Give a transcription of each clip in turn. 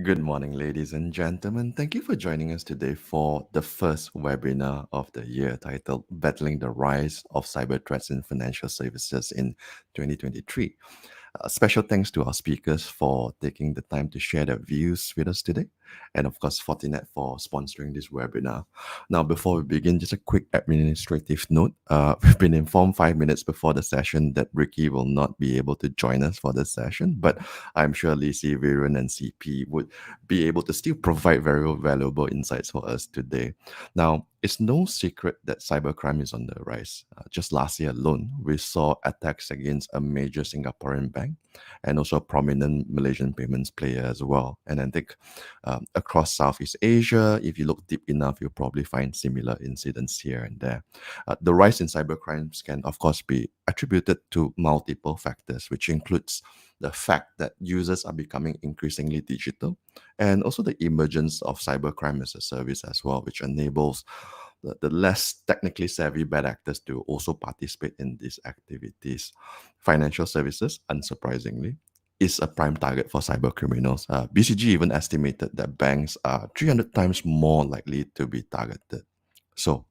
Good morning, ladies and gentlemen. Thank you for joining us today for the first webinar of the year titled Battling the Rise of Cyber Threats in Financial Services in 2023. Special thanks to our speakers for taking the time to share their views with us today. And of course, Fortinet for sponsoring this webinar. Now, before we begin, just a quick administrative note. We've been informed 5 minutes before the session that Ricky will not be able to join us for this session, but I'm sure Lisi, Viren, and CP would be able to still provide very valuable insights for us today. Now, it's no secret that cybercrime is on the rise. Just last year alone, we saw attacks against a major Singaporean bank and also a prominent Malaysian payments player as well. And I think across Southeast Asia, if you look deep enough, you'll probably find similar incidents here and there. The rise in cybercrimes can, of course, be attributed to multiple factors, which includes the fact that users are becoming increasingly digital and also the emergence of cybercrime as a service as well, which enables the less technically savvy bad actors to also participate in these activities. Financial services, unsurprisingly, is a prime target for cyber criminals. BCG even estimated that banks are 300 times more likely to be targeted. So,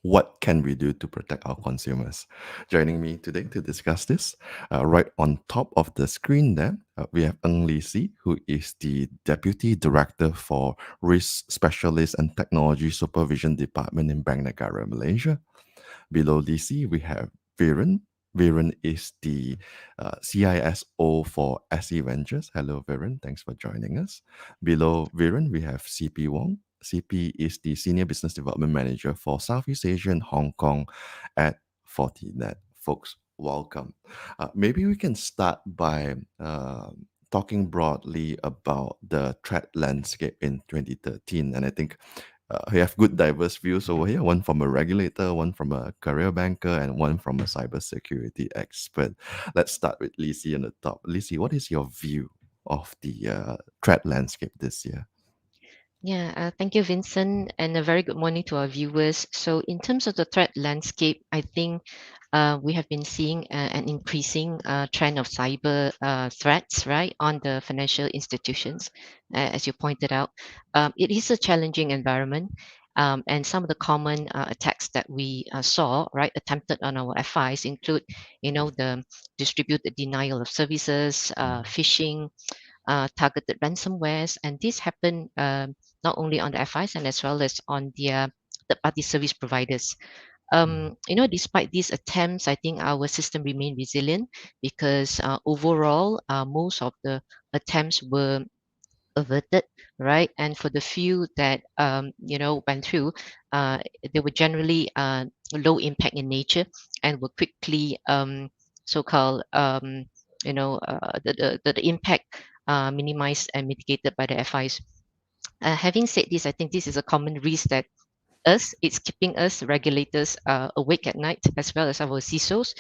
what can we do to protect our consumers? Joining me today to discuss this, right on top of the screen there, we have Ng Lee Si, who is the Deputy Director for Risk Specialist and Technology Supervision Department in Bank Negara, Malaysia. Below DC, we have Viren. Viren is the CISO for SE Ventures. Hello, Viren. Thanks for joining us. Below Viren, we have CP Wong. CP is the Senior Business Development Manager for Southeast Asia and Hong Kong at Fortinet. Folks, welcome. Maybe we can start by talking broadly about the threat landscape in 2013. And I think we have good diverse views over here, one from a regulator, one from a career banker, and one from a cybersecurity expert. Let's start with Lisi on the top. Lisi, what is your view of the threat landscape this year? Yeah, thank you, Vincent, and a very good morning to our viewers. So, in terms of the threat landscape, I think we have been seeing an increasing trend of cyber threats, right, on the financial institutions, as you pointed out. It is a challenging environment, and some of the common attacks that we saw, right, attempted on our FIs include, the distributed denial of services, phishing, targeted ransomwares, and this happened not only on the FIs and as well as on their third-party service providers. Despite these attempts, I think our system remained resilient because overall, most of the attempts were averted, right? And for the few that went through, they were generally low impact in nature and were quickly so-called the impact minimized and mitigated by the FIs. Having said this, I think this is a common risk that it's keeping us regulators awake at night as well as our CISOs.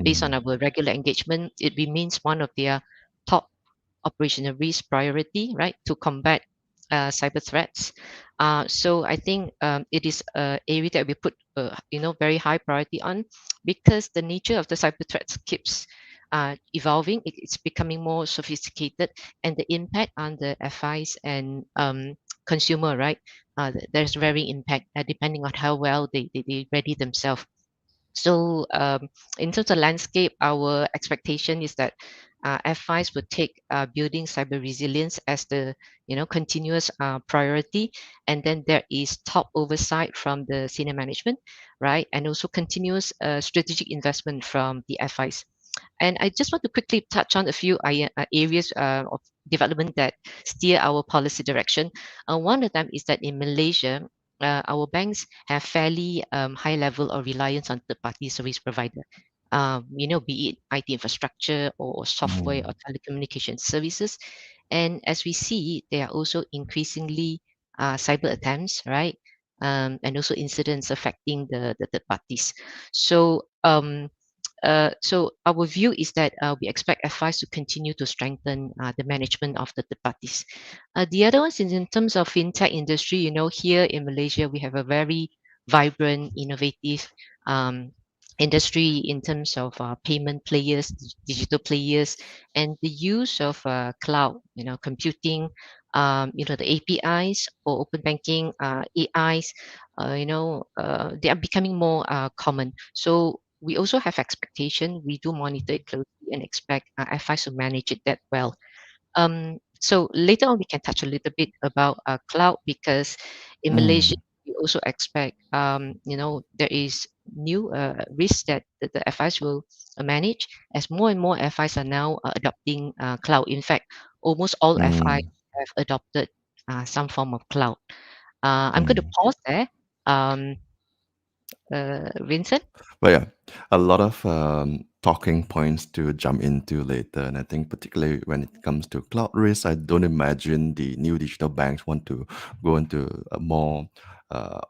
Based on Mm, our regular engagement, it remains one of their top operational risk priority, right, to combat cyber threats. So I think it is an area that we put, very high priority on because the nature of the cyber threats keeps evolving. It's becoming more sophisticated, and the impact on the FIs and consumer, right, there's very impact depending on how well they ready themselves. So, in terms of landscape, our expectation is that FIs would take building cyber resilience as the continuous priority, and then there is top oversight from the senior management, right, and also continuous strategic investment from the FIs. And I just want to quickly touch on a few areas of development that steer our policy direction. One of them is that in Malaysia, our banks have fairly high level of reliance on third-party service provider. Be it IT infrastructure or software or mm, telecommunication services. And as we see, there are also increasingly cyber attempts, right? And also incidents affecting the third parties. So our view is that we expect FIs to continue to strengthen the management of the third parties. The other ones is in terms of fintech industry. Here in Malaysia, we have a very vibrant, innovative um, industry in terms of payment players, digital players, and the use of cloud, computing, the APIs or open banking, AIs, they are becoming more common. So we also have expectation. We do monitor it closely and expect FIs to manage it that well. So later on, we can touch a little bit about cloud because in Malaysia, Mm, we also expect, there is new risks that the FIs will manage as more and more FIs are now adopting cloud. In fact, almost all FIs mm, have adopted some form of cloud. I'm going to mm. pause there. Um, Vincent? But yeah, a lot of talking points to jump into later. And I think, particularly when it comes to cloud risk, I don't imagine the new digital banks want to go into a more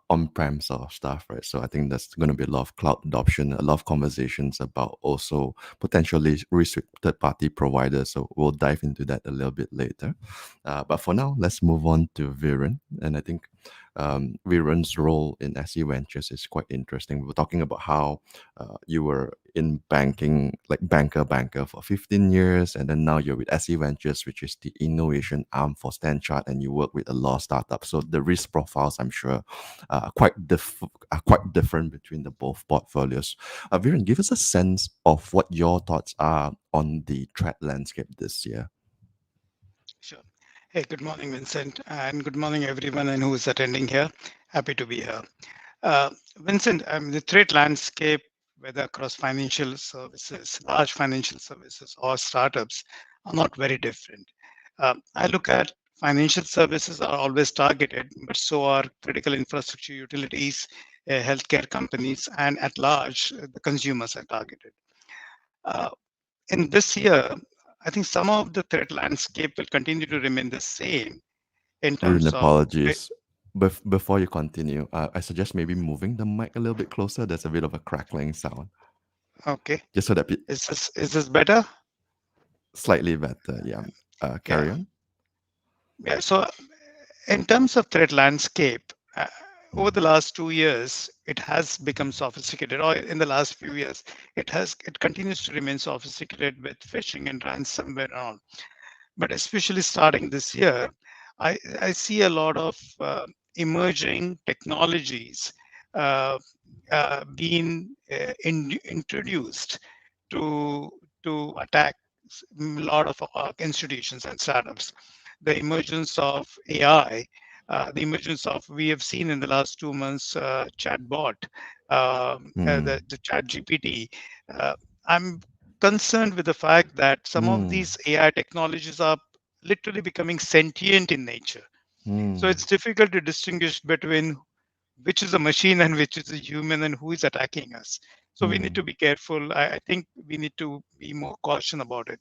on prem sort of stuff, right? So I think there's going to be a lot of cloud adoption, a lot of conversations about also potentially restricted party providers. So we'll dive into that a little bit later. But for now, let's move on to Viren. And I think Viren's role in SE Ventures is quite interesting. We were talking about how you were in banking, like banker for 15 years, and then now you're with SE Ventures, which is the innovation arm for Stanchart, and you work with a lot of startups. So the risk profiles, I'm sure, are quite different between the both portfolios. Viren, give us a sense of what your thoughts are on the threat landscape this year. Sure. Hey, good morning, Vincent, and good morning, everyone, and who is attending here. Happy to be here. Vincent, the threat landscape, whether across financial services, large financial services, or startups, are not very different. I look at financial services are always targeted, but so are critical infrastructure utilities, healthcare companies, and at large, the consumers are targeted. Uh, in this year, I think some of the threat landscape will continue to remain the same in Viren, terms of, apologies. Before you continue, I suggest maybe moving the mic a little bit closer. There's a bit of a crackling sound, okay, just so that is this better? slightly better. Yeah. Yeah, Carry on. yeah. So in terms of threat landscape, over the Mm, last 2 years, it has become sophisticated. Or in the last few years, it continues to remain sophisticated with phishing and ransomware and all. But especially starting this year, I see a lot of emerging technologies uh, being introduced to attack a lot of institutions and startups. The emergence of AI, the emergence of we have seen in the last 2 months chatbot, mm, the chat GPT. Uh, I'm concerned with the fact that some of mm, these AI technologies are literally becoming sentient in nature. So mm, it's difficult to distinguish between which is a machine and which is a human and who is attacking us. So we need to mm, be careful. I think we need to be more caution about it.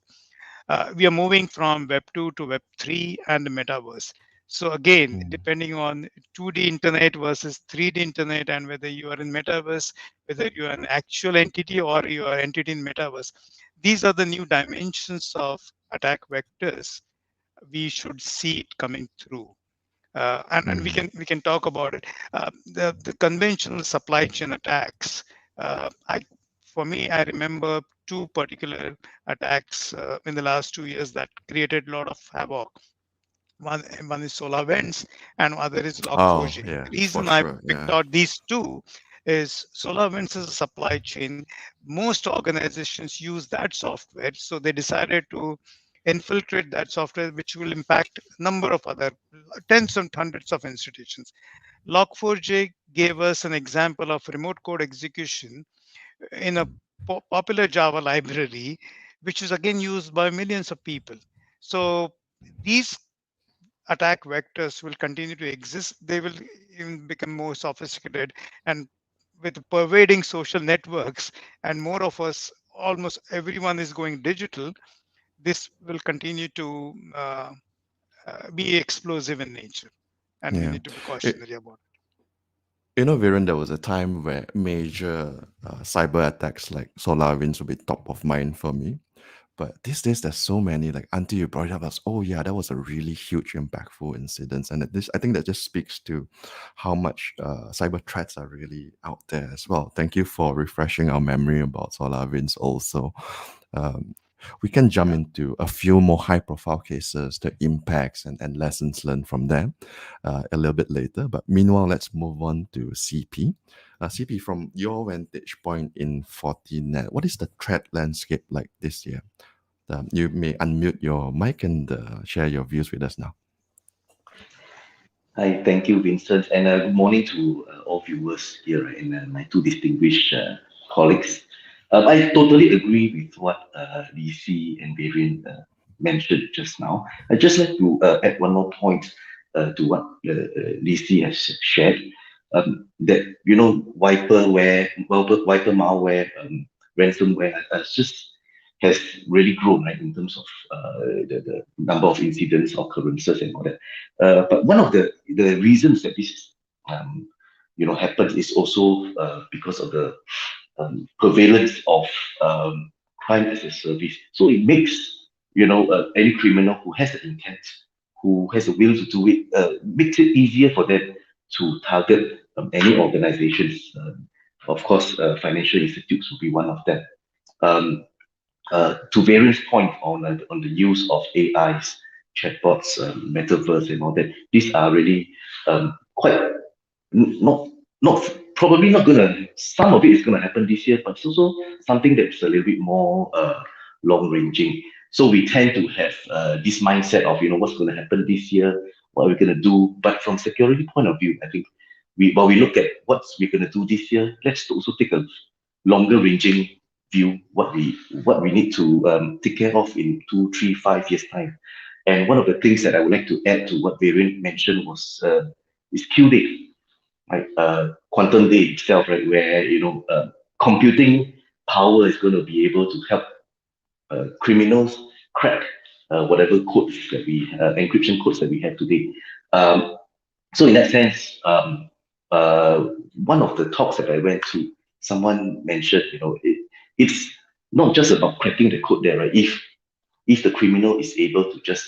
We are moving from Web 2 to Web 3 and the metaverse. So again, mm, depending on 2D internet versus 3D internet, and whether you are in metaverse, whether you are an actual entity or you are entity in metaverse, these are the new dimensions of attack vectors we should see it coming through. And we mm. can talk about it. The conventional supply chain attacks. For me, I remember two particular attacks in the last 2 years that created a lot of havoc. One is SolarWinds and other is Oh, Log4j. yeah, The for reason I sure. picked Yeah. out these two is SolarWinds is a supply chain. Most organizations use that software, so they decided to infiltrate that software, which will impact a number of other tens and hundreds of institutions. Log4j gave us an example of remote code execution in a popular Java library, which is again used by millions of people. So these attack vectors will continue to exist. They will even become more sophisticated and with pervading social networks, and more of us, almost everyone is going digital. This will continue to be explosive in nature, and we Yeah. need to be It, cautionary about Viren, there was a time where major cyber attacks like SolarWinds would be top of mind for me. But these days, there's so many. Like until you brought it up, as oh yeah, that was a really huge, impactful incident, and this I think that just speaks to how much cyber threats are really out there as well. Thank you for refreshing our memory about SolarWinds also. Um, we can jump into a few more high profile cases, the impacts and lessons learned from them a little bit later. But meanwhile, let's move on to CP. CP, from your vantage point in Fortinet, what is the threat landscape like this year? You may unmute your mic and share your views with us now. Hi, thank you, Vincent, and good morning to all viewers here, right, and my two distinguished colleagues. I totally agree with what DC and Viren mentioned just now. I'd just like to add one more point to what DC has shared. That wiper malware, ransomware has really grown, right, in terms of the number of incidents, occurrences, and all that. But one of the reasons that this um, happens is also because of the prevalence of crime as a service. So it makes any criminal who has an intent, who has a will to do it, makes it easier for them to target any organizations. Of course, financial institutes will be one of them. Um, to various point on the use of AIs, chatbots, metaverse, and all that. These are really quite not not probably not gonna. Some of it is gonna happen this year, but it's also something that's a little bit more long ranging. So we tend to have this mindset of what's going to happen this year, what are we going to do. But from security point of view, I think while we look at what we're going to do this year, let's also take a longer ranging view what we need to take care of in 2, 3, 5 years time. And one of the things that I would like to add to what Viren mentioned was is Q day, right? Quantum day itself, right? Where computing power is going to be able to help criminals crack whatever codes that we encryption codes that we have today. Um, so in that sense, one of the talks that I went to, someone mentioned, it's not just about cracking the code there, right? If the criminal is able to just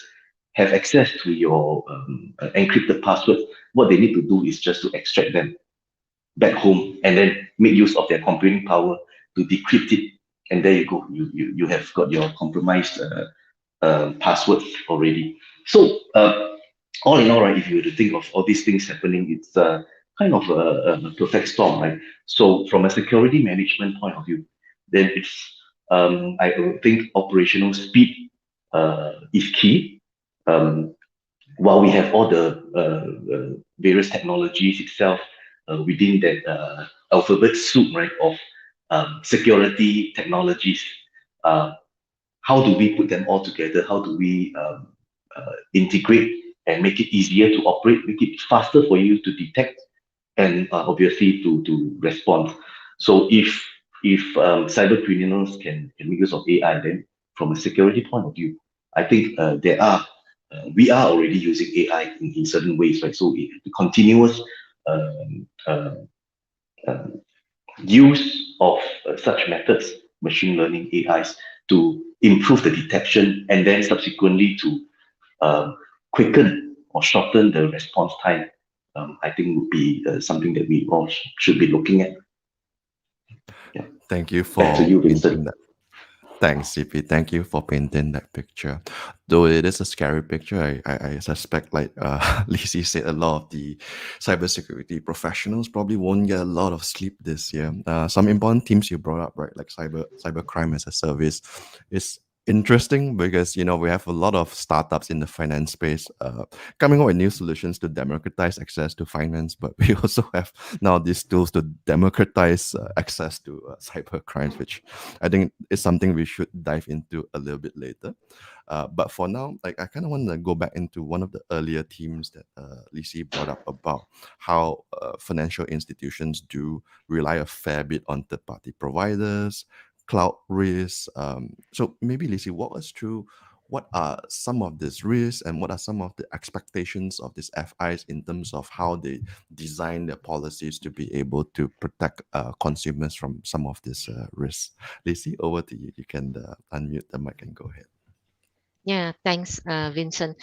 have access to your encrypted passwords, what they need to do is just to extract them back home and then make use of their computing power to decrypt it. And there you go. You have got your compromised passwords already. So all in all, right, if you were to think of all these things happening, it's kind of a perfect storm, right? So from a security management point of view, then it's I would think operational speed is key. Um, while we have all the various technologies itself within that alphabet soup, right, of security technologies, uh, how do we put them all together? How do we integrate and make it easier to operate, make it faster for you to detect and obviously to respond. So if cyber criminals can make use of AI, then from a security point of view, I think we are already using AI in certain ways, right? So the continuous um, uh, uh, use of such methods, machine learning AIs, to improve the detection and then subsequently to quicken or shorten the response time, I think would be something that we all should be looking at. Yeah. Thank you Back to for you, painting Vincent. that. Thanks, CP. Thank you for painting that picture. Though it is a scary picture, I suspect, like Lizzie said, a lot of the cybersecurity professionals probably won't get a lot of sleep this year. Some important themes you brought up, right, like cybercrime as a service, is interesting because we have a lot of startups in the finance space coming up with new solutions to democratize access to finance, but we also have now these tools to democratize access to cyber crimes, which I think is something we should dive into a little bit later. But for now, like I kind of want to go back into one of the earlier themes that Lisi brought up about how financial institutions do rely a fair bit on third-party providers, cloud risks. So maybe Lisi, walk us through what are some of these risks and what are some of the expectations of these FIs in terms of how they design their policies to be able to protect consumers from some of these risks. Lacey, over to you. You can unmute the mic and go ahead. Yeah, thanks, Vincent.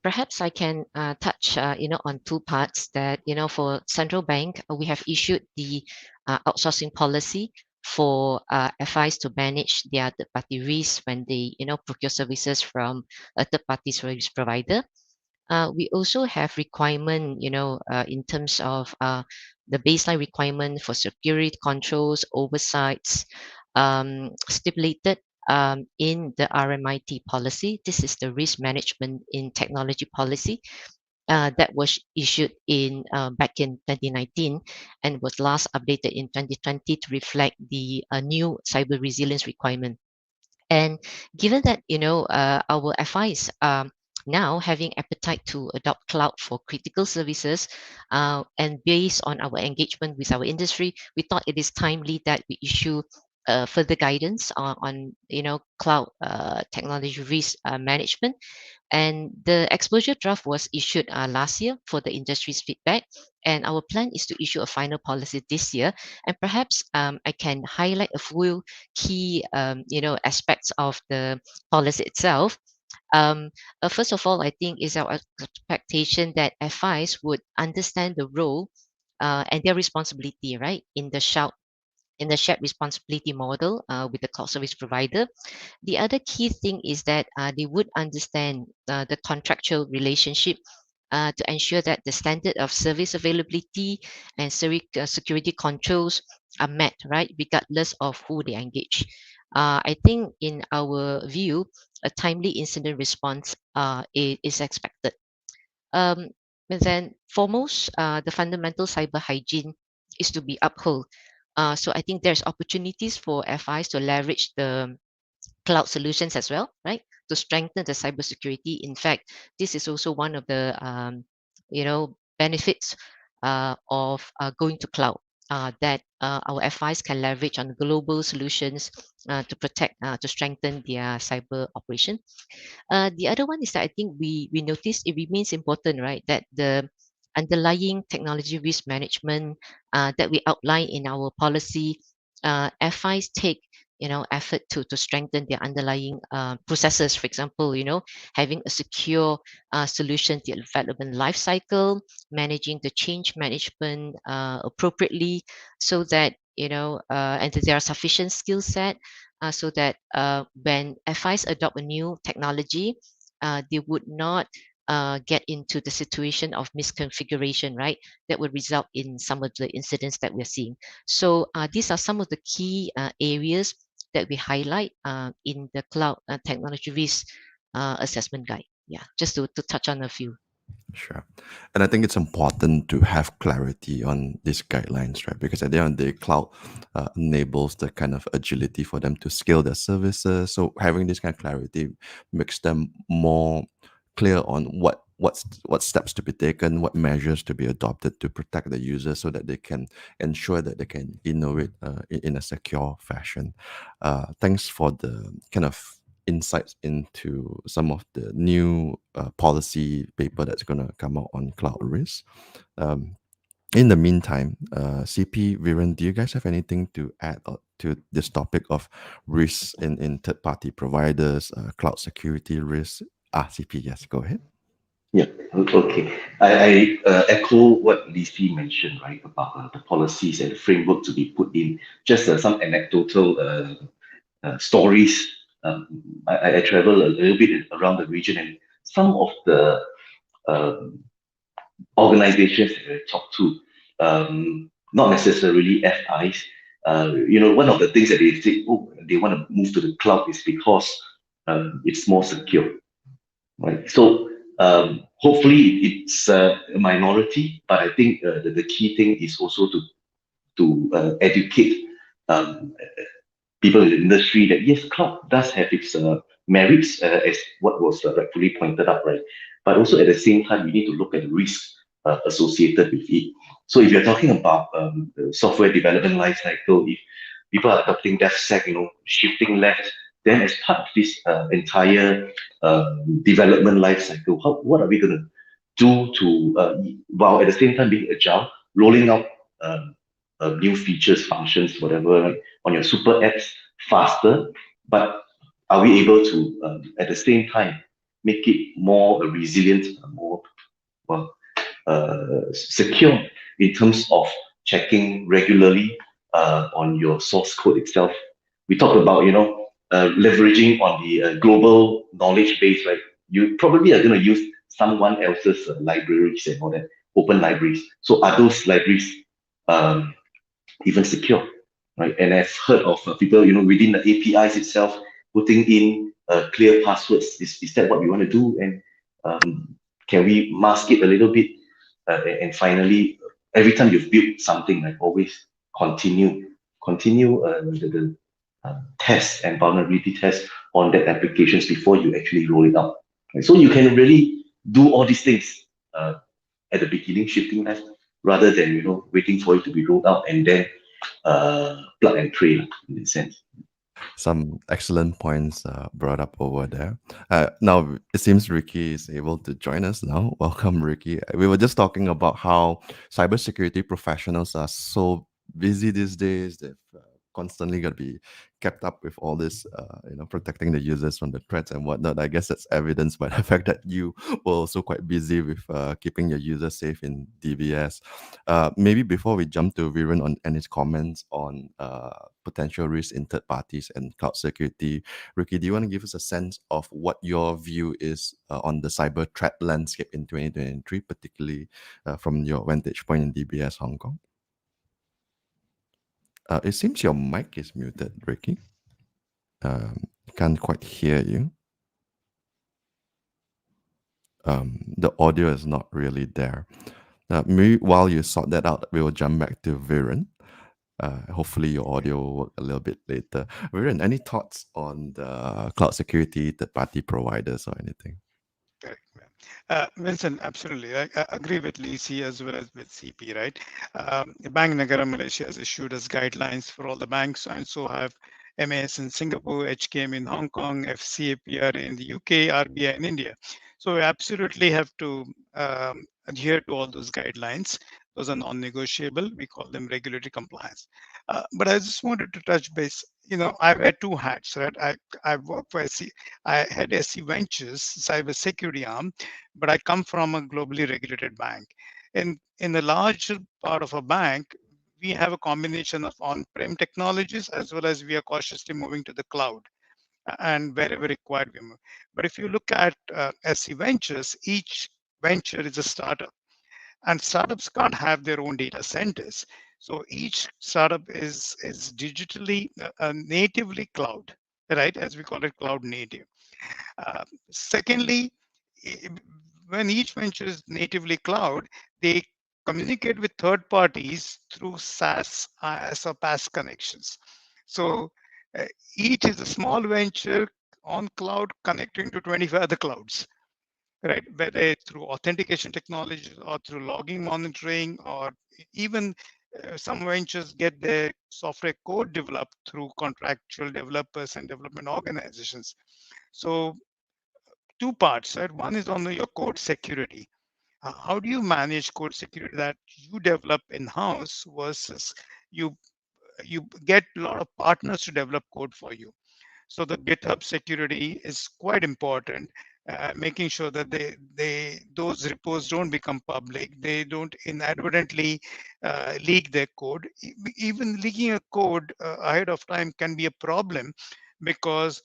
Perhaps I can touch, on two parts that, for central bank, we have issued the outsourcing policy for FIs to manage their third-party risks when they, procure services from a third-party service provider. We also have requirement, in terms of the baseline requirement for security controls, oversights, stipulated in the RMIT policy. This is the risk management in technology policy that was issued in back in 2019 and was last updated in 2020 to reflect the new cyber resilience requirement. And given that, our FIs now having appetite to adopt cloud for critical services, and based on our engagement with our industry, we thought it is timely that we issue further guidance on cloud technology risk management. And the exposure draft was issued last year for the industry's feedback. And our plan is to issue a final policy this year. And perhaps I can highlight a few key, aspects of the policy itself. First of all, I think is our expectation that FIs would understand the role and their responsibility, right, in the shared responsibility model with the cloud service provider. The other key thing is that they would understand the contractual relationship to ensure that the standard of service availability and security controls are met, right, regardless of who they engage. I think, in our view, a timely incident response is expected. Um, and then, foremost, the fundamental cyber hygiene is to be upheld. So I think there's opportunities for FIs to leverage the cloud solutions as well, right? To strengthen the cybersecurity. In fact, this is also one of the benefits of going to cloud. That our FIs can leverage on global solutions to protect, to strengthen their cyber operation. The other one is that I think we notice it remains important, right, that the underlying technology risk management that we outline in our policy, FIs take effort to strengthen their underlying processes. For example, having a secure solution development life cycle, managing the change management appropriately, so that and that there are sufficient skill set so that when FIs adopt a new technology, they would not get into the situation of misconfiguration, right? That would result in some of the incidents that we're seeing. So these are some of the key areas that we highlight in the cloud technology risk assessment guide. Yeah, just to touch on a few. Sure. And I think it's important to have clarity on these guidelines, right? Because at the end of the day, cloud enables the kind of agility for them to scale their services. So having this kind of clarity makes them more clear on what steps to be taken, what measures to be adopted to protect the user so that they can ensure that they can innovate in a secure fashion. Thanks for the kind of insights into some of the new policy paper that's going to come out on cloud risk. Um, in the meantime, CP, Viren, do you guys have anything to add to this topic of risks in third-party providers, cloud security risks? CP, yes, go ahead. Yeah, okay. I echo what Lisi mentioned, right, about the policies and the framework to be put in. Just some anecdotal stories. I travel a little bit around the region, and some of the um, organizations that I talk to, not necessarily FIs, one of the things that they say, oh, they want to move to the cloud is because it's more secure, right? So hopefully it's a minority, but I think the key thing is also to educate um, people in the industry that yes, cloud does have its merits, as what was rightfully pointed out, right? But also at the same time, we need to look at the risks associated with it. So if you're talking about the software development life cycle, if people are adopting DevSec, shifting left then as part of this entire development life cycle, what are we going to do to, while at the same time being agile, rolling out new features, functions, whatever, right, on your super apps faster, but are we able to, at the same time, make it more resilient, more well, secure in terms of checking regularly on your source code itself. We talked about, leveraging on the global knowledge base, right? You probably are going to use someone else's libraries and all that, open libraries. So are those libraries um, even secure, right? And I've heard of people, within the APIs itself, putting in clear passwords. Is that what we want to do? And can we mask it a little bit? And finally, every time you've built something, like always continue the test and vulnerability test on that applications before you actually roll it out. Right? So you can really do all these things at the beginning, shifting left, rather than waiting for it to be rolled out and then plug and play in that sense. Some excellent points brought up over there. Now, it seems Ricky is able to join us now. Welcome, Ricky. We were just talking about how cybersecurity professionals are so busy these days. They've constantly got to be kept up with all this, protecting the users from the threats and whatnot. I guess that's evidenced by the fact that you were also quite busy with keeping your users safe in DBS. Maybe before we jump to Viren on and his comments on potential risks in third parties and cloud security, Ricky, do you want to give us a sense of what your view is on the cyber threat landscape in 2023, particularly from your vantage point in DBS Hong Kong? It seems your mic is muted, Ricky. Can't quite hear you. The audio is not really there. Maybe while you sort that out, we will jump back to Viren. Hopefully your audio will work a little bit later. Viren, any thoughts on the cloud security, third-party providers or anything? Correct. Vincent, absolutely. I agree with Lisi as well as with CP, right? Bank Nagara Malaysia has issued us guidelines for all the banks, and so have MAS in Singapore, HKM in Hong Kong, FCAPR in the UK, RBI in India. So we absolutely have to adhere to all those guidelines. Those are non-negotiable. We call them regulatory compliance. But I just wanted to touch base. I wear two hats, right? I work for SC. I had SC Ventures, cybersecurity arm, but I come from a globally regulated bank. In the larger part of a bank, we have a combination of on-prem technologies as well as we are cautiously moving to the cloud and wherever required we move. But if you look at SC Ventures, each venture is a startup, and startups can't have their own data centers. So each startup is digitally natively cloud, right? As we call it, cloud native. Secondly, when each venture is natively cloud, they communicate with third parties through SaaS, IaaS, or PaaS connections. So each is a small venture on cloud connecting to 25 other clouds, right? Whether through authentication technology or through logging monitoring, or even some ventures get their software code developed through contractual developers and development organizations. So two parts, right? One is on your code security. How do you manage code security that you develop in-house versus you get a lot of partners to develop code for you? So the GitHub security is quite important, making sure that those repos don't become public. They don't inadvertently leak their code. Even leaking a code ahead of time can be a problem, because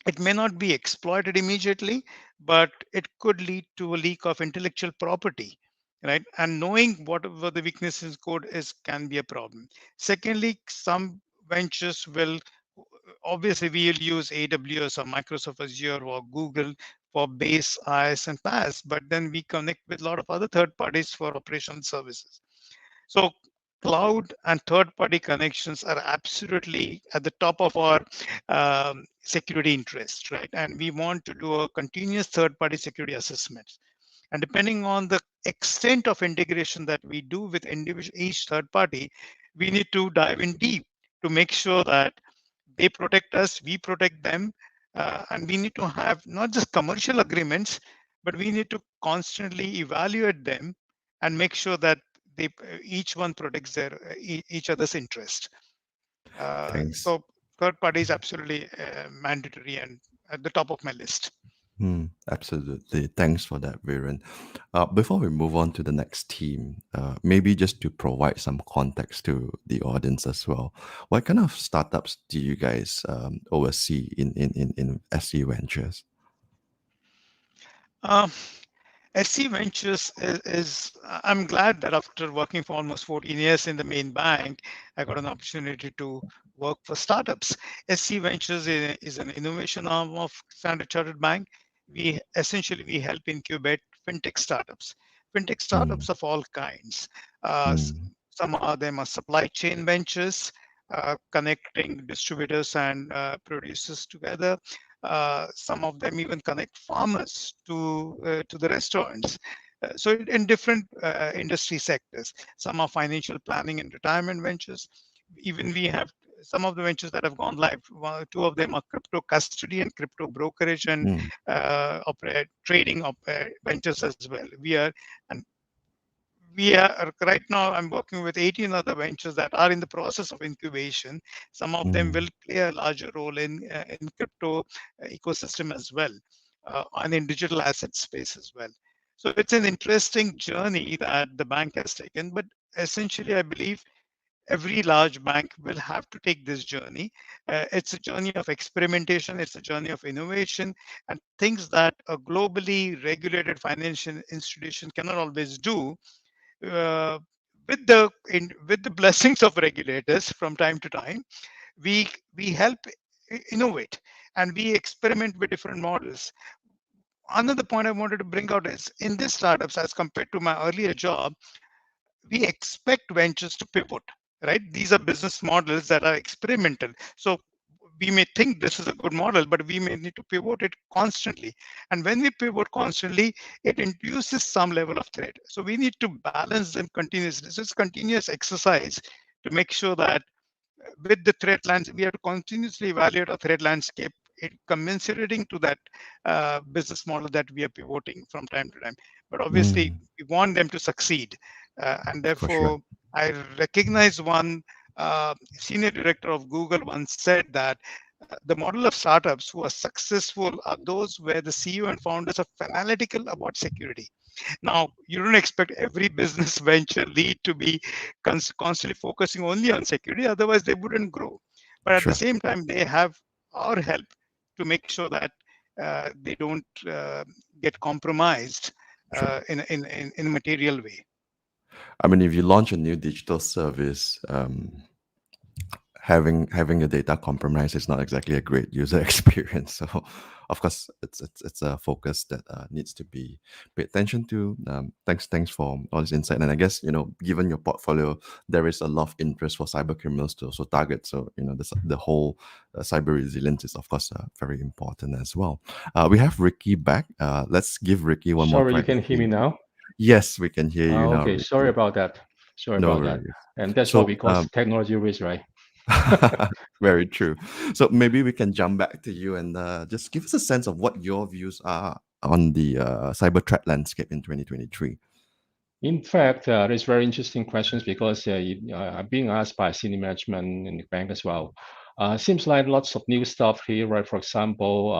it may not be exploited immediately, but it could lead to a leak of intellectual property, right? And knowing whatever the weakness in code is can be a problem. Secondly, some ventures will, obviously we'll use AWS or Microsoft Azure or Google for base IaaS and PaaS, but then we connect with a lot of other third parties for operational services. So cloud and third-party connections are absolutely at the top of our security interest, right? And we want to do a continuous third-party security assessment. And depending on the extent of integration that we do with each third party, we need to dive in deep to make sure that They protect us, we protect them, and we need to have not just commercial agreements, but we need to constantly evaluate them and make sure that each one protects each other's interest. Thanks. So third party is absolutely mandatory and at the top of my list. Absolutely. Thanks for that, Viren. Before we move on to the next team, maybe just to provide some context to the audience as well, what kind of startups do you guys oversee in SE Ventures? Um, SC Ventures I'm glad that after working for almost 14 years in the main bank, I got an opportunity to work for startups. SC Ventures is an innovation arm of Standard Chartered Bank. We help incubate fintech startups. Fintech Mm, startups of all kinds. Uh, s- mm, some of them are supply chain ventures, connecting distributors and producers together. Some of them even connect farmers to the restaurants. So in different industry sectors, some are financial planning and retirement ventures. Even we have some of the ventures that have gone live. Two of them are crypto custody and crypto brokerage and mm, trading ventures as well. And we are right now. I'm working with 18 other ventures that are in the process of incubation. Some of them will mm, play a larger role in crypto ecosystem as well, and in digital asset space as well. So it's an interesting journey that the bank has taken. But essentially, I believe every large bank will have to take this journey. It's a journey of experimentation, it's a journey of innovation, and things that a globally regulated financial institution cannot always do. uh, with the blessings of regulators from time to time, we help innovate and we experiment with different models. Another point I wanted to bring out is in these startups, as compared to my earlier job, we expect ventures to pivot, right? These are business models that are experimental. So we may think this is a good model, but we may need to pivot it constantly. And when we pivot constantly, it induces some level of threat. So we need to balance them continuously. So it's continuous exercise to make sure that with the threat landscape, we have to continuously evaluate our threat landscape, it commensurating to that business model that we are pivoting from time to time. But obviously, mm, we want them to succeed. And for sure. therefore, I recognize one senior director of Google once said that the model of startups who are successful are those where the CEO and founders are fanatical about security. Now, you don't expect every business venture lead to be constantly focusing only on security, otherwise, they wouldn't grow. But at the Sure. same time, they have our help to make sure that they don't get compromised Sure. in a material way. I mean, if you launch a new digital service, having your data compromised is not exactly a great user experience. So, of course, it's a focus that needs to be paid attention to. Thanks for all this insight. And I guess given your portfolio, there is a lot of interest for cyber criminals to also target. So the whole cyber resilience is of course very important as well. We have Ricky back. Let's give Ricky one more Sorry, you try to can hear see. me now? Yes, we can hear you now, Okay, sorry Ricky. about that. Sorry No about that. worries. And that's what we So call technology risk, right? very true. So maybe we can jump back to you and just give us a sense of what your views are on the cyber threat landscape in 2023. In fact, it's very interesting questions because I'm being asked by senior management in the bank as well. Seems like lots of new stuff here, right? For example,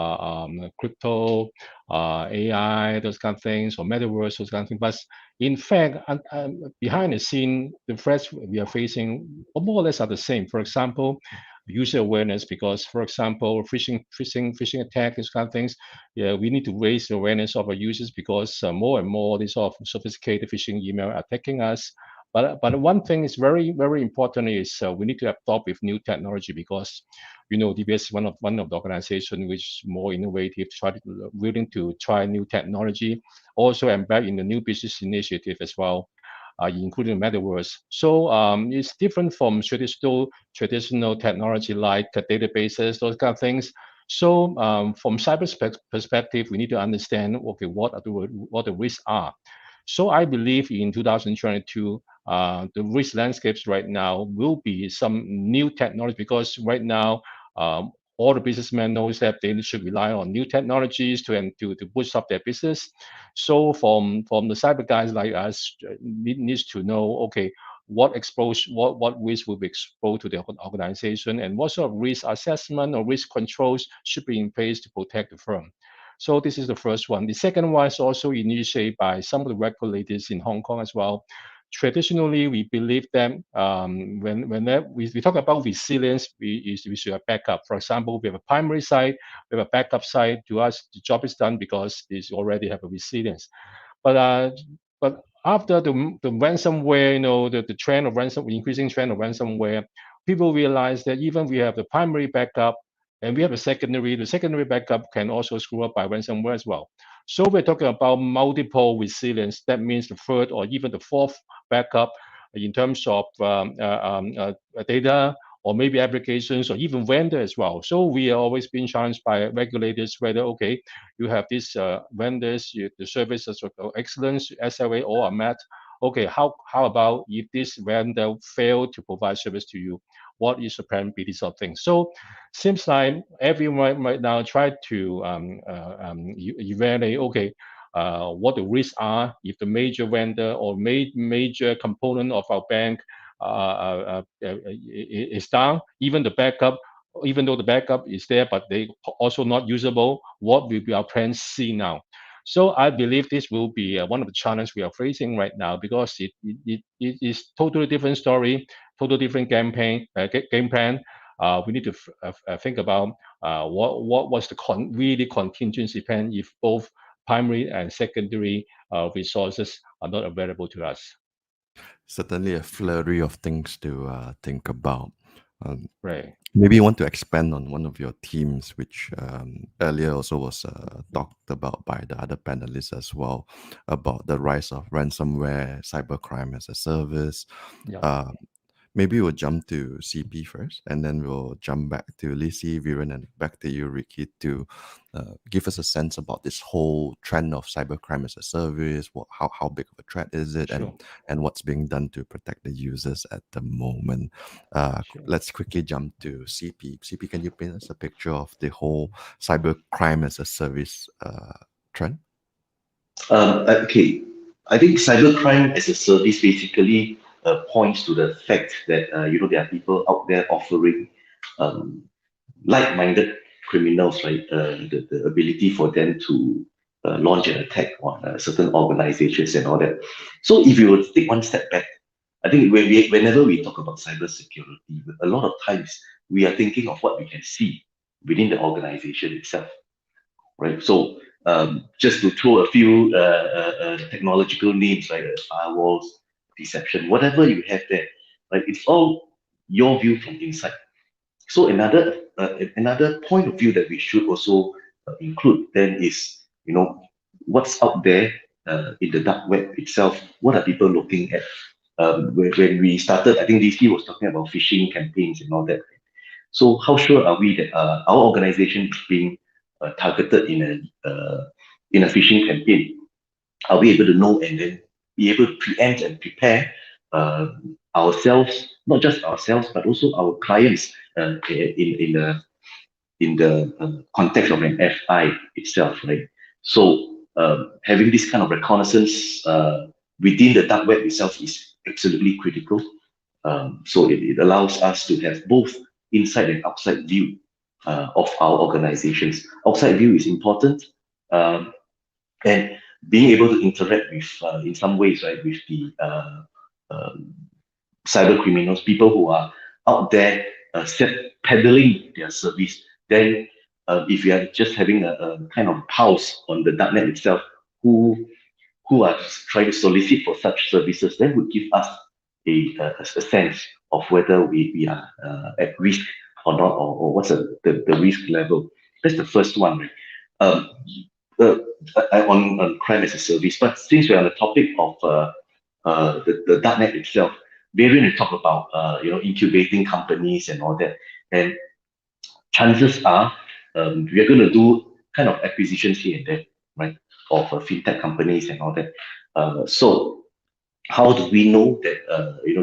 crypto, AI, those kind of things, or metaverse, those kind of things. But in fact, behind the scene, the threats we are facing more or less are the same. For example, user awareness, because, for example, phishing attack, these kind of things, yeah, we need to raise the awareness of our users because more and more these sort of sophisticated phishing email are attacking us. But one thing is very important is we need to adopt with new technology because DBS is one of the organization which is more innovative, willing to try new technology, also embed in the new business initiative as well. Including metaverse. So it's different from traditional technology like databases, those kind of things. So from cyber perspective, we need to understand, okay, what the risks are. So I believe in 2022, the risk landscapes right now will be some new technology because right now all the businessmen knows that they should rely on new technologies to boost up their business. So from the cyber guys like us needs to know, okay, what exposure, what risk will be exposed to the organization, and what sort of risk assessment or risk controls should be in place to protect the firm. So this is the first one. The second one is also initiated by some of the regulators in Hong Kong as well. Traditionally, we believe that when we talk about resilience, we should have backup. For example, we have a primary side, we have a backup side. To us, the job is done because they already have a resilience. But after the ransomware, the trend of increasing trend of ransomware, people realize that even we have the primary backup and we have a secondary, the secondary backup can also screw up by ransomware as well. So we're talking about multiple resilience. That means the third or even the fourth backup in terms of data or maybe applications or even vendor as well. So we are always being challenged by regulators whether, okay, you have these vendors, the services of excellence, SLA, all are met. Okay, how about if this vendor failed to provide service to you? What is the plan B, these sort of things? So seems like everyone right now try to evaluate, okay, what the risks are if the major vendor or major component of our bank is down, even the backup, even though the backup is there, but they also not usable. What will be our plan C now? So I believe this will be one of the challenges we are facing right now because it is totally different story, totally different game plan. We need to think about what was the really contingency plan if both primary and secondary resources are not available to us. Certainly a flurry of things to think about. Um, Right. Maybe you want to expand on one of your themes, which earlier also was talked about by the other panelists as well, about the rise of ransomware, cybercrime as a service. Yeah. Uh, Maybe we'll jump to CP first, and then we'll jump back to Lisi, Viren, and back to you, Ricky, to give us a sense about this whole trend of cybercrime as a service. How big of a threat is it, Sure. and what's being done to protect the users at the moment. Sure. Let's quickly jump to CP. CP, can you paint us a picture of the whole cybercrime as a service trend? Okay, I think cybercrime as a service basically points to the fact that there are people out there offering um, like-minded criminals, right? The ability for them to launch an attack on certain organizations and all that. So if you were to take one step back, I think whenever we talk about cybersecurity, a lot of times we are thinking of what we can see within the organization itself, right? So just to throw a few technological names like firewalls, deception, whatever you have there, right? It's all your view from inside. So another point of view that we should also include then is, what's out there in the dark web itself. What are people looking at? When we started, I think DC was talking about phishing campaigns and all that. So how sure are we that our organization is being targeted in a phishing campaign? Are we able to know and then be able to preempt and prepare ourselves, not just ourselves, but also our clients in the context of an FI itself, right? So having this kind of reconnaissance within the dark web itself is absolutely critical. So it allows us to have both inside and outside view of our organizations. Outside view is important, and being able to interact with, in some ways, right, with the cyber criminals, people who are out there peddling their service. Then, if you are just having a kind of pulse on the darknet itself, who are trying to solicit for such services, then would give us a sense of whether we are at risk or not, or what's the risk level. That's the first one, right? Um, uh, on crime as a service. But since we're on the topic of the darknet itself, Viren will talk about incubating companies and all that. And chances are we're going to do kind of acquisitions here and there, right, of fintech companies and all that. So how do we know that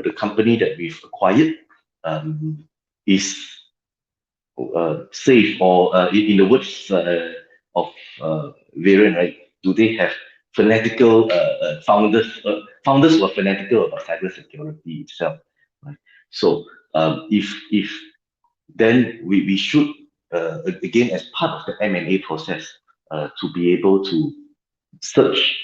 the company that we've acquired is safe, or in the words of Viren, right? Do they have fanatical founders? Founders who are fanatical about cybersecurity itself, right? So if then we should again, as part of the M&A process, to be able to search,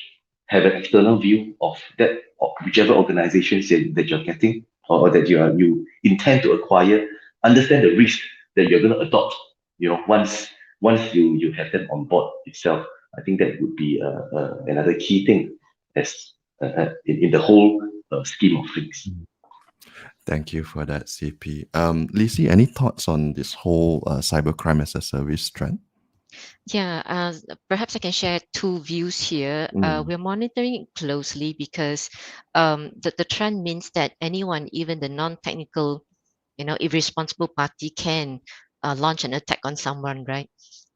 have an external view of that, of whichever organizations that you're getting, or that you intend to acquire, understand the risk that you're going to adopt. Once you have them on board itself, I think that would be another key thing as in the whole scheme of things. Thank you for that, CP. Lisi, any thoughts on this whole cybercrime as a service trend? Yeah, perhaps I can share two views here. Mm. We're monitoring it closely because the trend means that anyone, even the non-technical, irresponsible party can launch an attack on someone, right?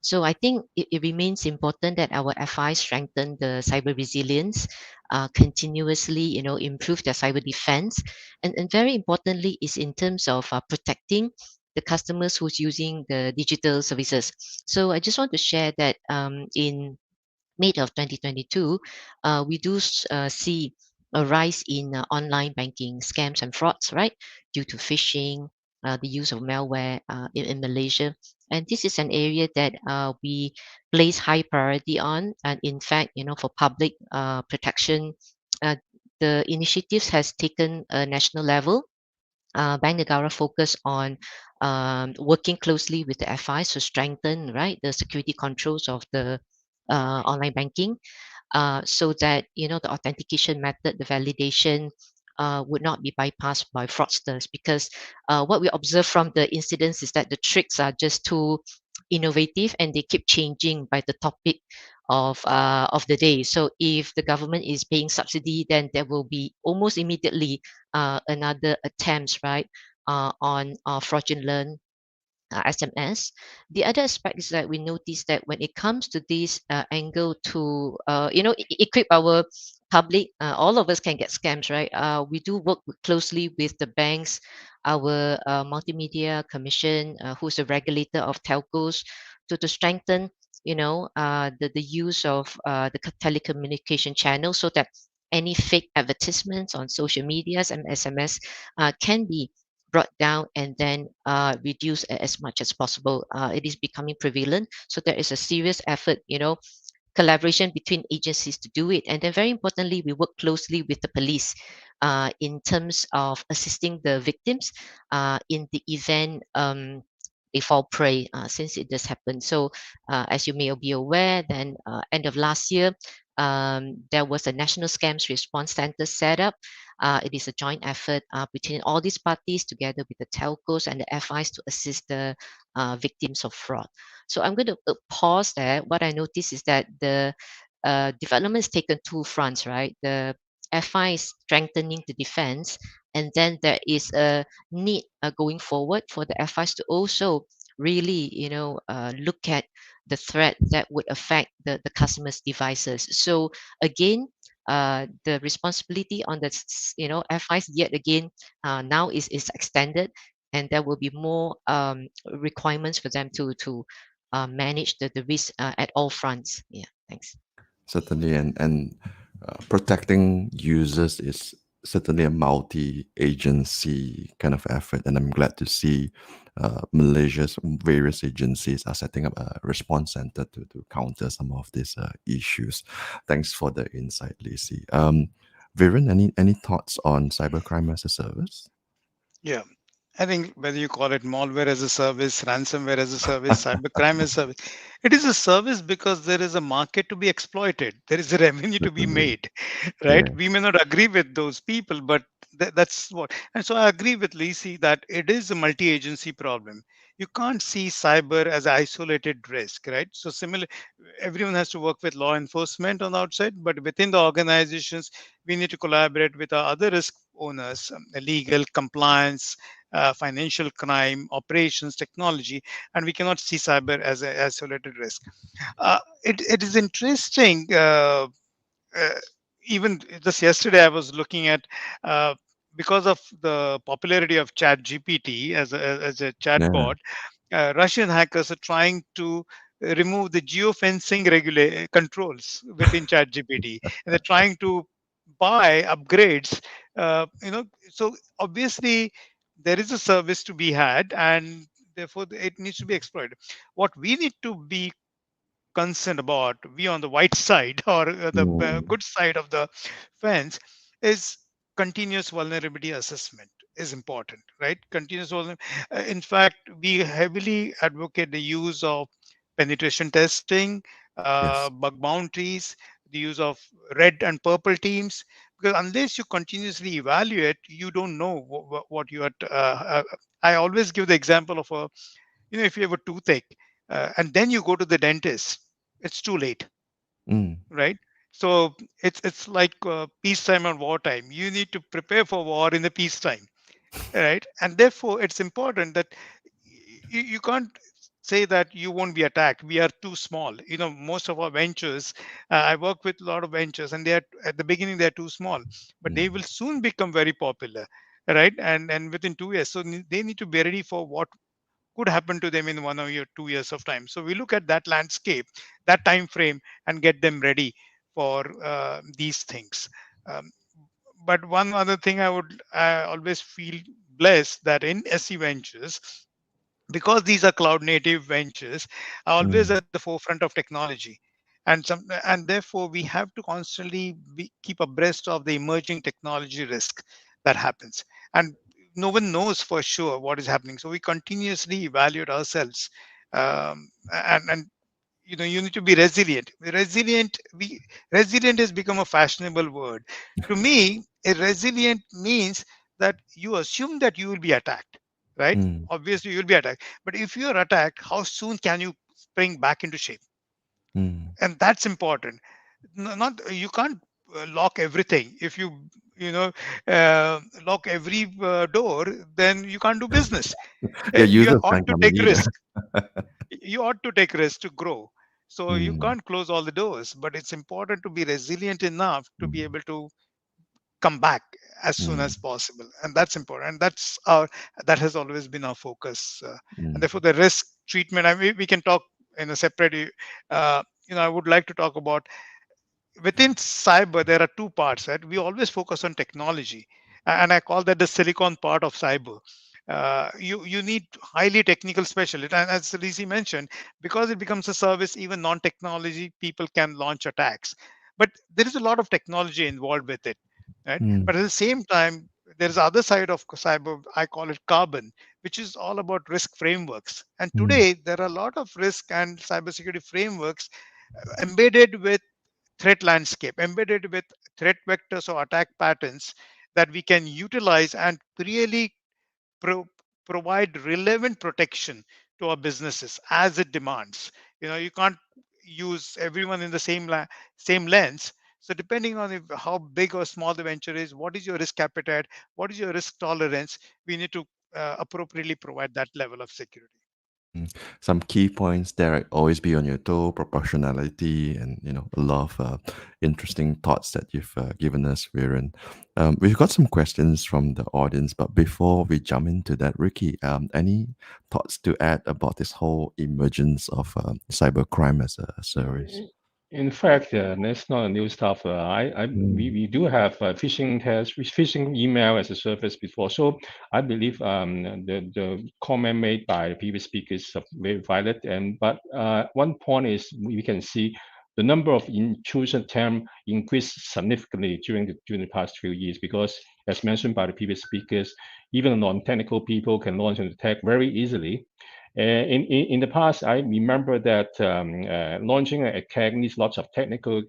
So I think it remains important that our FI strengthen the cyber resilience, continuously, improve their cyber defense, and very importantly is in terms of protecting the customers who's using the digital services. So I just want to share that in May of 2022, we do see a rise in online banking scams and frauds, right? Due to phishing, the use of malware in Malaysia. And this is an area that we place high priority on. And in fact, for public protection, uh, the initiatives has taken a national level. Bank Negara focus on working closely with the FIs to strengthen, right, the security controls of the online banking, so that the authentication method, the validation, would not be bypassed by fraudsters. Because what we observe from the incidents is that the tricks are just too innovative and they keep changing by the topic of the day. So if the government is paying subsidy, then there will be almost immediately another attempts, right, on fraudulent SMS. The other aspect is that we notice that when it comes to this angle to equip our public, all of us can get scams, right? We do work closely with the banks, our multimedia commission, who's a regulator of telcos, to strengthen the use of the telecommunication channel, so that any fake advertisements on social medias and SMS can be brought down and then reduced as much as possible. It is becoming prevalent, so there is a serious effort, collaboration between agencies to do it. And then, very importantly, we work closely with the police in terms of assisting the victims in the event they fall prey, since it does happen. So, as you may be aware, then end of last year, there was a National Scams Response Center set up. It is a joint effort between all these parties together with the telcos and the FIs to assist the victims of fraud. So I'm going to pause there. What I noticed is that the development is taken two fronts, right? The FI is strengthening the defense, and then there is a need going forward for the FIs to also really, look at the threat that would affect the customer's devices. So again, the responsibility on the FIs yet again now is extended, and there will be more requirements for them to manage the risk at all fronts. Yeah, thanks. Certainly, and protecting users is certainly a multi-agency kind of effort, and I'm glad to see Malaysia's various agencies are setting up a response center to counter some of these issues. Thanks for the insight, Lacey. Viren, any thoughts on cybercrime as a service? Yeah. I think whether you call it malware as a service, ransomware as a service, cybercrime as a service, it is a service because there is a market to be exploited. There is a revenue to be Certainly. made, right? Yeah. We may not agree with those people, but that's what. And so I agree with Lisi that it is a multi-agency problem. You can't see cyber as an isolated risk, right? So similar, everyone has to work with law enforcement on the outside, but within the organizations, we need to collaborate with our other risk owners, legal, compliance, financial crime, operations, technology, and we cannot see cyber as an isolated risk. It is interesting. Uh, Even just yesterday, I was looking at because of the popularity of Chat GPT as a Yeah. chatbot. Russian hackers are trying to remove the geofencing controls within ChatGPT, and they're trying to buy upgrades. So obviously there is a service to be had, and therefore it needs to be exploited. What we need to be concerned about, we on the white side or the Mm. good side of the fence, is continuous vulnerability assessment is important, right? In fact, we heavily advocate the use of penetration testing, Yes. bug bounties, the use of red and purple teams, because unless you continuously evaluate, you don't know what you are. I always give the example of if you have a toothache and then you go to the dentist, it's too late, Mm. right? So it's like peacetime and wartime. You need to prepare for war in the peacetime, right? And therefore it's important that you can't say that you won't be attacked. We are too small. Most of our ventures, I work with a lot of ventures, and they are at the beginning they're too small, but they Mm. will soon become very popular, right? And within 2 years, so they need to be ready for what could happen to them in 1 or 2 years of time. So we look at that landscape, that time frame, and get them ready for these things. Um, but one other thing I always feel blessed that in SE Ventures, because these are cloud native ventures, are always Mm. at the forefront of technology, and therefore we have to constantly keep abreast of the emerging technology risk that happens, and no one knows for sure what is happening, so we continuously evaluate ourselves. And you need to be resilient has become a fashionable word. To me, a resilient means that you assume that you will be attacked, right? Mm. Obviously you'll be attacked, but if you are attacked, how soon can you spring back into shape? Mm. And that's important. Not You can't lock everything. If you know lock every door, then you can't do business. Your You users ought can't to come in take either. risk. You ought to take risks to grow. So you Mm. can't close all the doors, but it's important to be resilient enough to be Mm. able to come back as soon Mm. as possible, and that's important. And that has always been our focus. And Mm. therefore, the risk treatment. I mean, we can talk in a separate. I would like to talk about within cyber. There are two parts, right? We always focus on technology, and I call that the silicon part of cyber. You need highly technical specialists, and as Lisi mentioned, because it becomes a service, even non-technology people can launch attacks. But there is a lot of technology involved with it, right? Mm. But at the same time, there is the other side of cyber. I call it carbon, which is all about risk frameworks. And Mm. today there are a lot of risk and cybersecurity frameworks embedded with threat landscape, embedded with threat vectors or attack patterns that we can utilize and really pro- provide relevant protection to our businesses as it demands. You can't use everyone in the same lens. So depending on how big or small the venture is, what is your risk appetite, what is your risk tolerance, we need to appropriately provide that level of security. Mm. Some key points there, like always be on your toe, proportionality, and a lot of interesting thoughts that you've given us, Viren. We've got some questions from the audience, but before we jump into that, Ricky, any thoughts to add about this whole emergence of cybercrime as a service? In fact, that's not a new stuff. Mm. We do have phishing test, phishing email as a service before. So I believe the comment made by the previous speakers are very valid. But one point is we can see the number of intrusion attempt increased significantly during the past few years because, as mentioned by the previous speakers, even non-technical people can launch an attack very easily. In the past, I remember that launching an attack needs lots of technical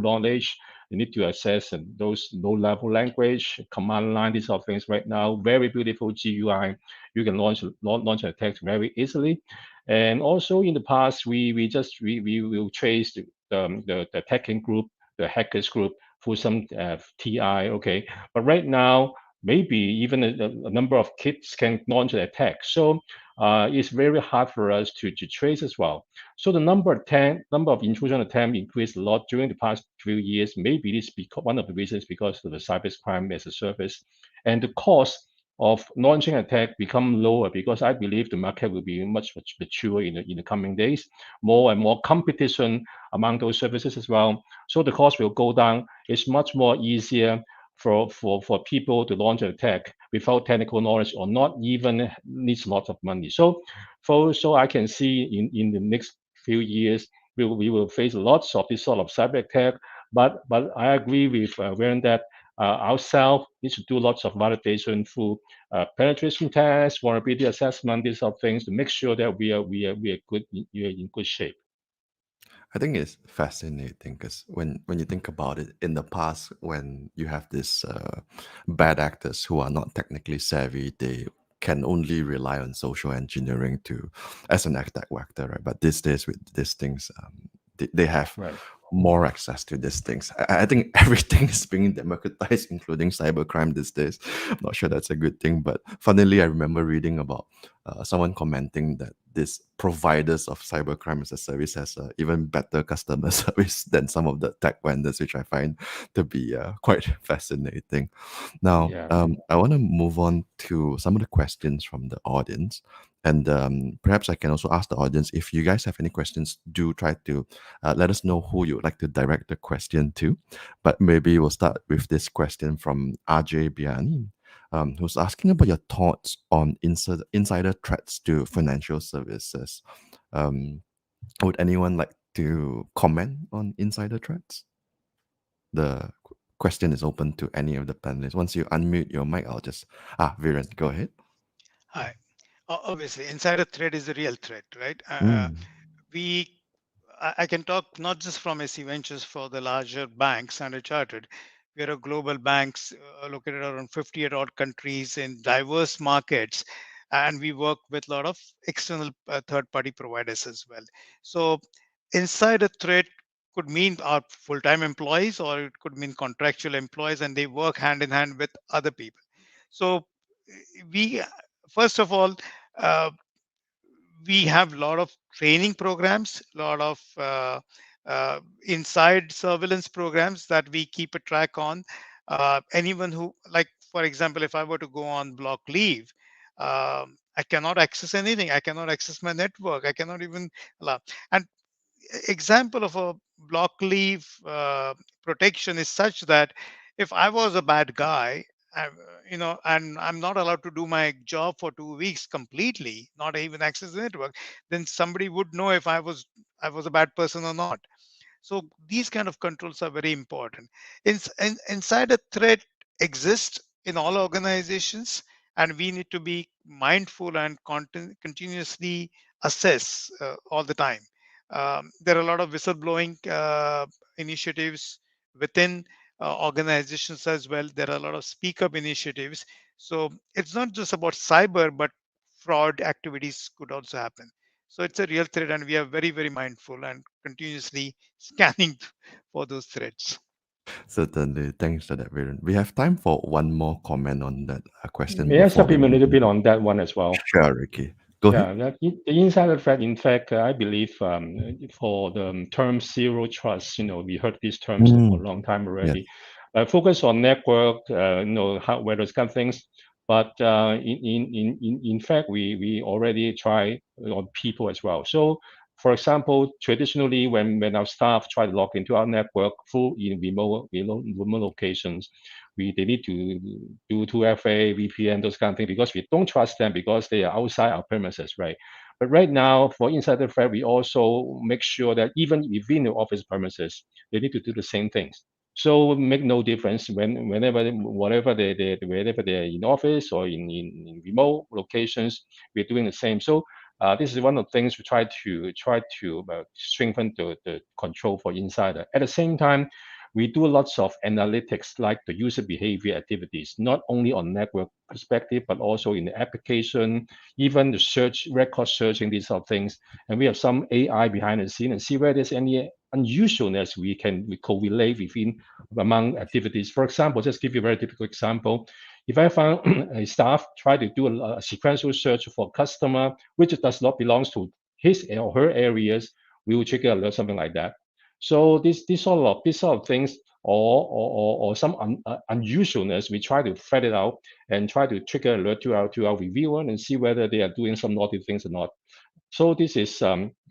knowledge. You need to access those low-level language, command line, these sort of things. Right now, very beautiful GUI. You can launch an attack very easily. And also in the past, we will trace the attacking group, the hackers group for some TI. Okay, but right now maybe even a number of kids can launch an attack. So it's very hard for us to trace as well. So the number of intrusion attempts increased a lot during the past few years. Maybe this because one of the reasons because of the cybercrime as a service, and the cost of launching attack become lower because I believe the market will be much mature in the coming days. More and more competition among those services as well. So the cost will go down. It's much more easier for people to launch an attack without technical knowledge or not even needs lots of money. So I can see in the next few years we will face lots of this sort of cyber attack. But I agree with Viren that ourselves needs to do lots of validation through penetration tests, vulnerability assessment, these sort of things to make sure that we are in good shape. I think it's fascinating because when you think about it, in the past, when you have these bad actors who are not technically savvy, they can only rely on social engineering to as an attack vector, right? But these days with these things, they have Right. more access to these things. I think everything is being democratized, including cybercrime these days. I'm not sure that's a good thing, but funnily, I remember reading about someone commenting that this providers of cybercrime as a service has even better customer service than some of the tech vendors, which I find to be quite fascinating. Now, Yeah. I want to move on to some of the questions from the audience. And perhaps I can also ask the audience if you guys have any questions, do try to let us know who you would like to direct the question to. But maybe we'll start with this question from RJ Biani, who's asking about your thoughts on insider threats to financial services. Um, would anyone like to comment on insider threats? The question is open to any of the panelists. Once you unmute your mic, I'll just Viren, go ahead. Hi. Obviously, insider threat is a real threat, right? Mm, We I can talk not just from SC Ventures for the larger banks, Standard Chartered. We are a global banks located around 58 odd countries in diverse markets, and we work with a lot of external third-party providers as well. So, insider threat could mean our full-time employees, or it could mean contractual employees, and they work hand in hand with other people. So, we first of all. Uh, we have a lot of training programs, a lot of inside surveillance programs that we keep a track on. Anyone who, like, for example, if I were to go on block leave, I cannot access anything. I cannot access my network. I cannot even allow. And example of a block leave protection is such that if I was a bad guy, I, and I'm not allowed to do my job for 2 weeks completely, not even access the network, then somebody would know if I was a bad person or not. So these kind of controls are very important. Insider threat exists in all organizations, and we need to be mindful and continuously assess all the time. There are a lot of whistleblowing initiatives within organizations as well. There are a lot of speak up initiatives. So it's not just about cyber, but fraud activities could also happen. So it's a real threat, and we are very, very mindful and continuously scanning for those threats. certainly. Thanks for that, Viren. We have time for one more comment on that question May I before we supplement a move little bit on. on that one as well? Sure, Ricky. Go ahead. Yeah, the insider threat, in fact, I believe for the term zero trust, we heard these terms for a Mm, long time yes. already. Focus on network, hardware, those kind of things. But in fact, we already try on people as well. So, for example, traditionally, when our staff try to log into our network through in remote locations, they need to do 2FA, VPN, those kind of things, because we don't trust them because they are outside our premises, right? But right now, for insider threat, we also make sure that even within the office premises, they need to do the same things. So make no difference whenever they're in office or in remote locations, we're doing the same. So this is one of the things we try to strengthen the control for insider. At the same time, we do lots of analytics like the user behavior activities, not only on network perspective, but also in the application, even the search, record searching, these sort of things. And we have some AI behind the scene and see where there's any unusualness we correlate within among activities. For example, just give you a very typical example. If I found a staff try to do a sequential search for a customer which does not belongs to his or her areas, we will trigger alert, something like that. So these sort of things or some unusualness, we try to fret it out and try to trigger alert to our reviewer and see whether they are doing some naughty things or not. So this is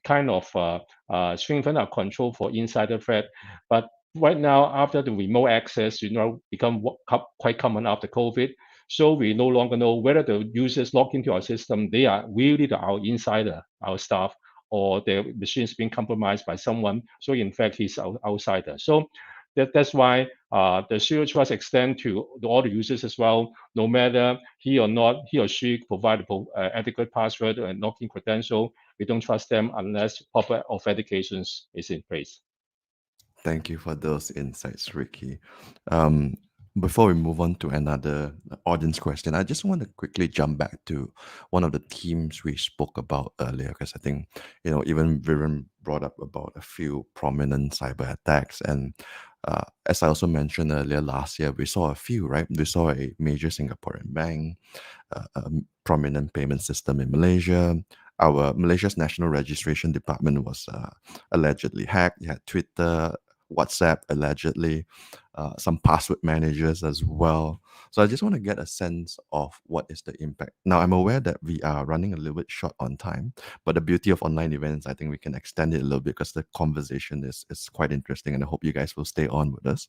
kind of strengthen our control for insider threat. But right now, after the remote access, become quite common after COVID. So we no longer know whether the users log into our system, they are really our insider, our staff, or their machines being compromised by someone. So in fact, he's outsider. So that's why the zero trust extend to all the users as well, no matter he or she provide adequate password and login credential. We don't trust them unless proper authentications is in place. Thank you for those insights, Ricky. Um, before we move on to another audience question, I just want to quickly jump back to one of the themes we spoke about earlier, because I think, even Viren brought up about a few prominent cyber attacks. And as I also mentioned earlier, last year, we saw a few, right? We saw a major Singaporean bank, a prominent payment system in Malaysia. Our Malaysia's National Registration Department was allegedly hacked. You had Twitter, WhatsApp allegedly, some password managers as well. So I just want to get a sense of what is the impact. Now I'm aware that we are running a little bit short on time, but the beauty of online events, I think we can extend it a little bit because the conversation is quite interesting, and I hope you guys will stay on with us.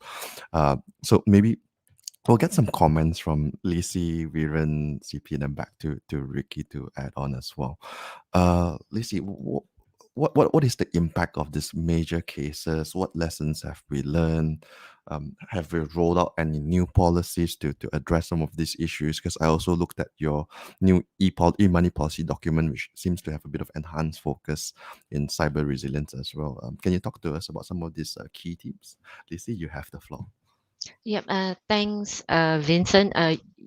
So maybe we'll get some comments from Lisi, Viren, CP, and then back to Ricky to add on as well. Lisi, what is the impact of these major cases? What lessons have we learned? Have we rolled out any new policies to address some of these issues? Because I also looked at your new e-money policy document, which seems to have a bit of enhanced focus in cyber resilience as well. Can you talk to us about some of these key themes? Lisi, you have the floor. Yep. Thanks, Vincent.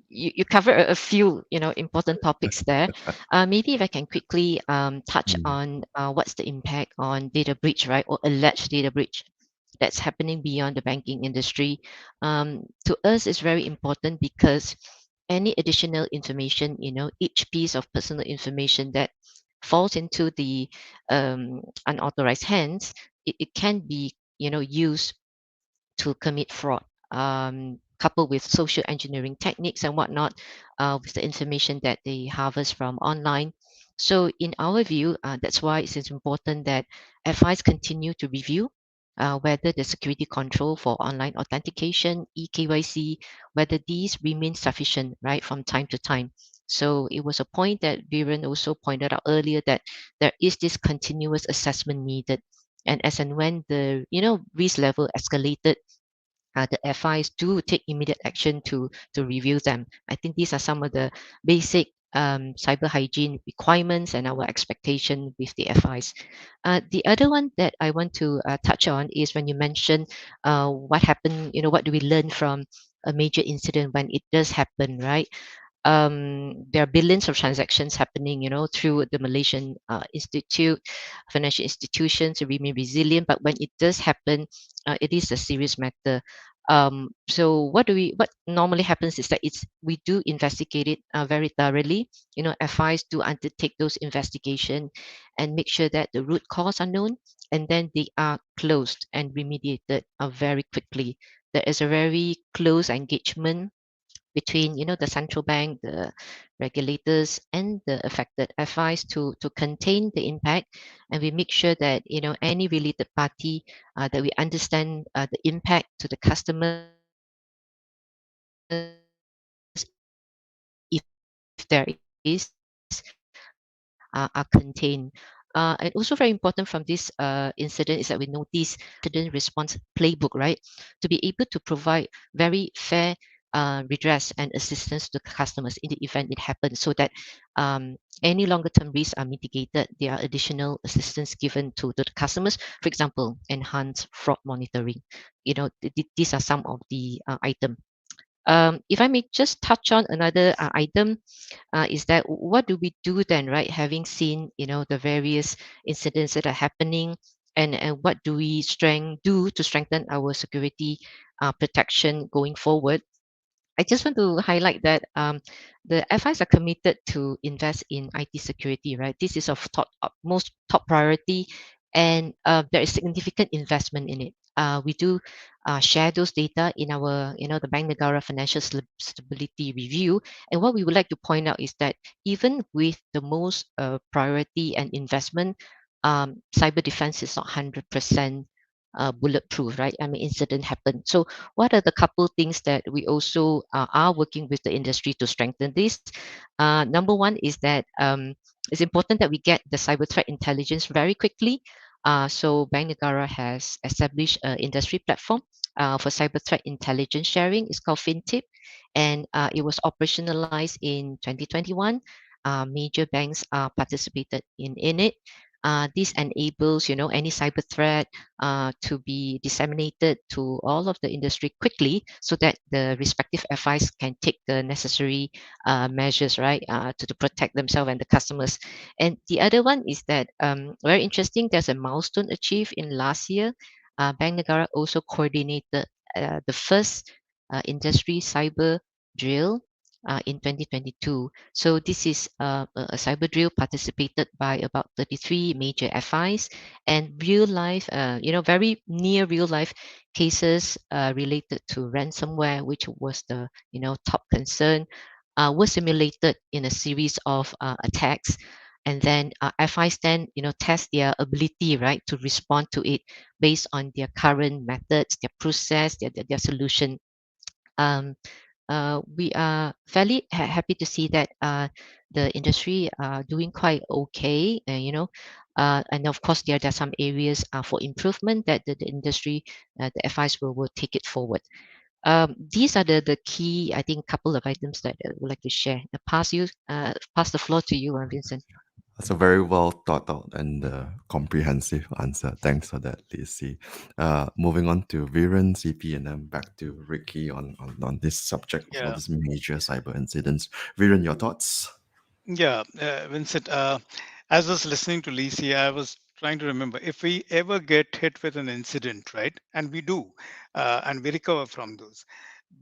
You covered a few, important topics there. Maybe if I can quickly touch Mm. on what's the impact on data breach, right, or alleged data breach that's happening beyond the banking industry. To us, it's very important because any additional information, each piece of personal information that falls into the unauthorized hands, it can be, used to commit fraud, coupled with social engineering techniques and whatnot, with the information that they harvest from online. So, in our view, that's why it's important that FIs continue to review whether the security control for online authentication, eKYC, whether these remain sufficient, right, from time to time. So it was a point that Viren also pointed out earlier that there is this continuous assessment needed. And as and when the risk level escalated, the FIs do take immediate action to review them. I think these are some of the basic cyber hygiene requirements and our expectation with the FIs. The other one that I want to touch on is when you mentioned what happened, what do we learn from a major incident when it does happen, right? There are billions of transactions happening, through the Malaysian financial institutions to remain resilient. But when it does happen, it is a serious matter. So what normally happens is that we do investigate it very thoroughly. FIs do undertake those investigation and make sure that the root cause are known, and then they are closed and remediated very quickly. There is a very close engagement between the central bank, the regulators, and the affected FIs to contain the impact, and we make sure that any related party that we understand the impact to the customers, if there is, are contained. And also very important from this incident is that we notice incident response playbook, right, to be able to provide very fair redress and assistance to customers in the event it happens, so that any longer term risks are mitigated. There are additional assistance given to the customers. For example, enhanced fraud monitoring. These are some of the items. If I may just touch on another item, is that what do we do then, right? Having seen, the various incidents that are happening, and what do we do to strengthen our security protection going forward? I just want to highlight that the FIs are committed to invest in IT security, right? This is of most top priority, and there is significant investment in it. We do share those data in our, the Bank Negara Financial Stability Review. And what we would like to point out is that even with the most priority and investment, cyber defense is not 100% bulletproof, right? I mean, incident happen. So, what are the couple things that we also are working with the industry to strengthen this? Number one is that it's important that we get the cyber threat intelligence very quickly. So Bank Negara has established an industry platform for cyber threat intelligence sharing. It's called FinTip, and it was operationalized in 2021. Major banks participated in it. This enables, any cyber threat to be disseminated to all of the industry quickly, so that the respective FIs can take the necessary measures, right, to protect themselves and the customers. And the other one is that very interesting. There's a milestone achieved in last year. Bank Negara also coordinated the first industry cyber drill in 2022. So this is a cyber drill participated by about 33 major FIs, and real life, very near real life cases related to ransomware, which was the top concern, were simulated in a series of attacks. And then FIs then test their ability, right, to respond to it based on their current methods, their process, their solution. um, we are fairly happy to see that the industry are doing quite okay, and of course there are some areas for improvement that the industry, the FIs will take it forward. These are the key, I think, couple of items that I would like to share. Pass the floor to you, Vincent. That's a very well thought out and comprehensive answer. Thanks for that, Lacey. Moving on to Viren, CP, and then back to Ricky on this subject of all Yeah. these major cyber incidents. Viren, your thoughts? Yeah, Vincent, as I was listening to Lisi, I was trying to remember if we ever get hit with an incident, right? And we do, and we recover from those.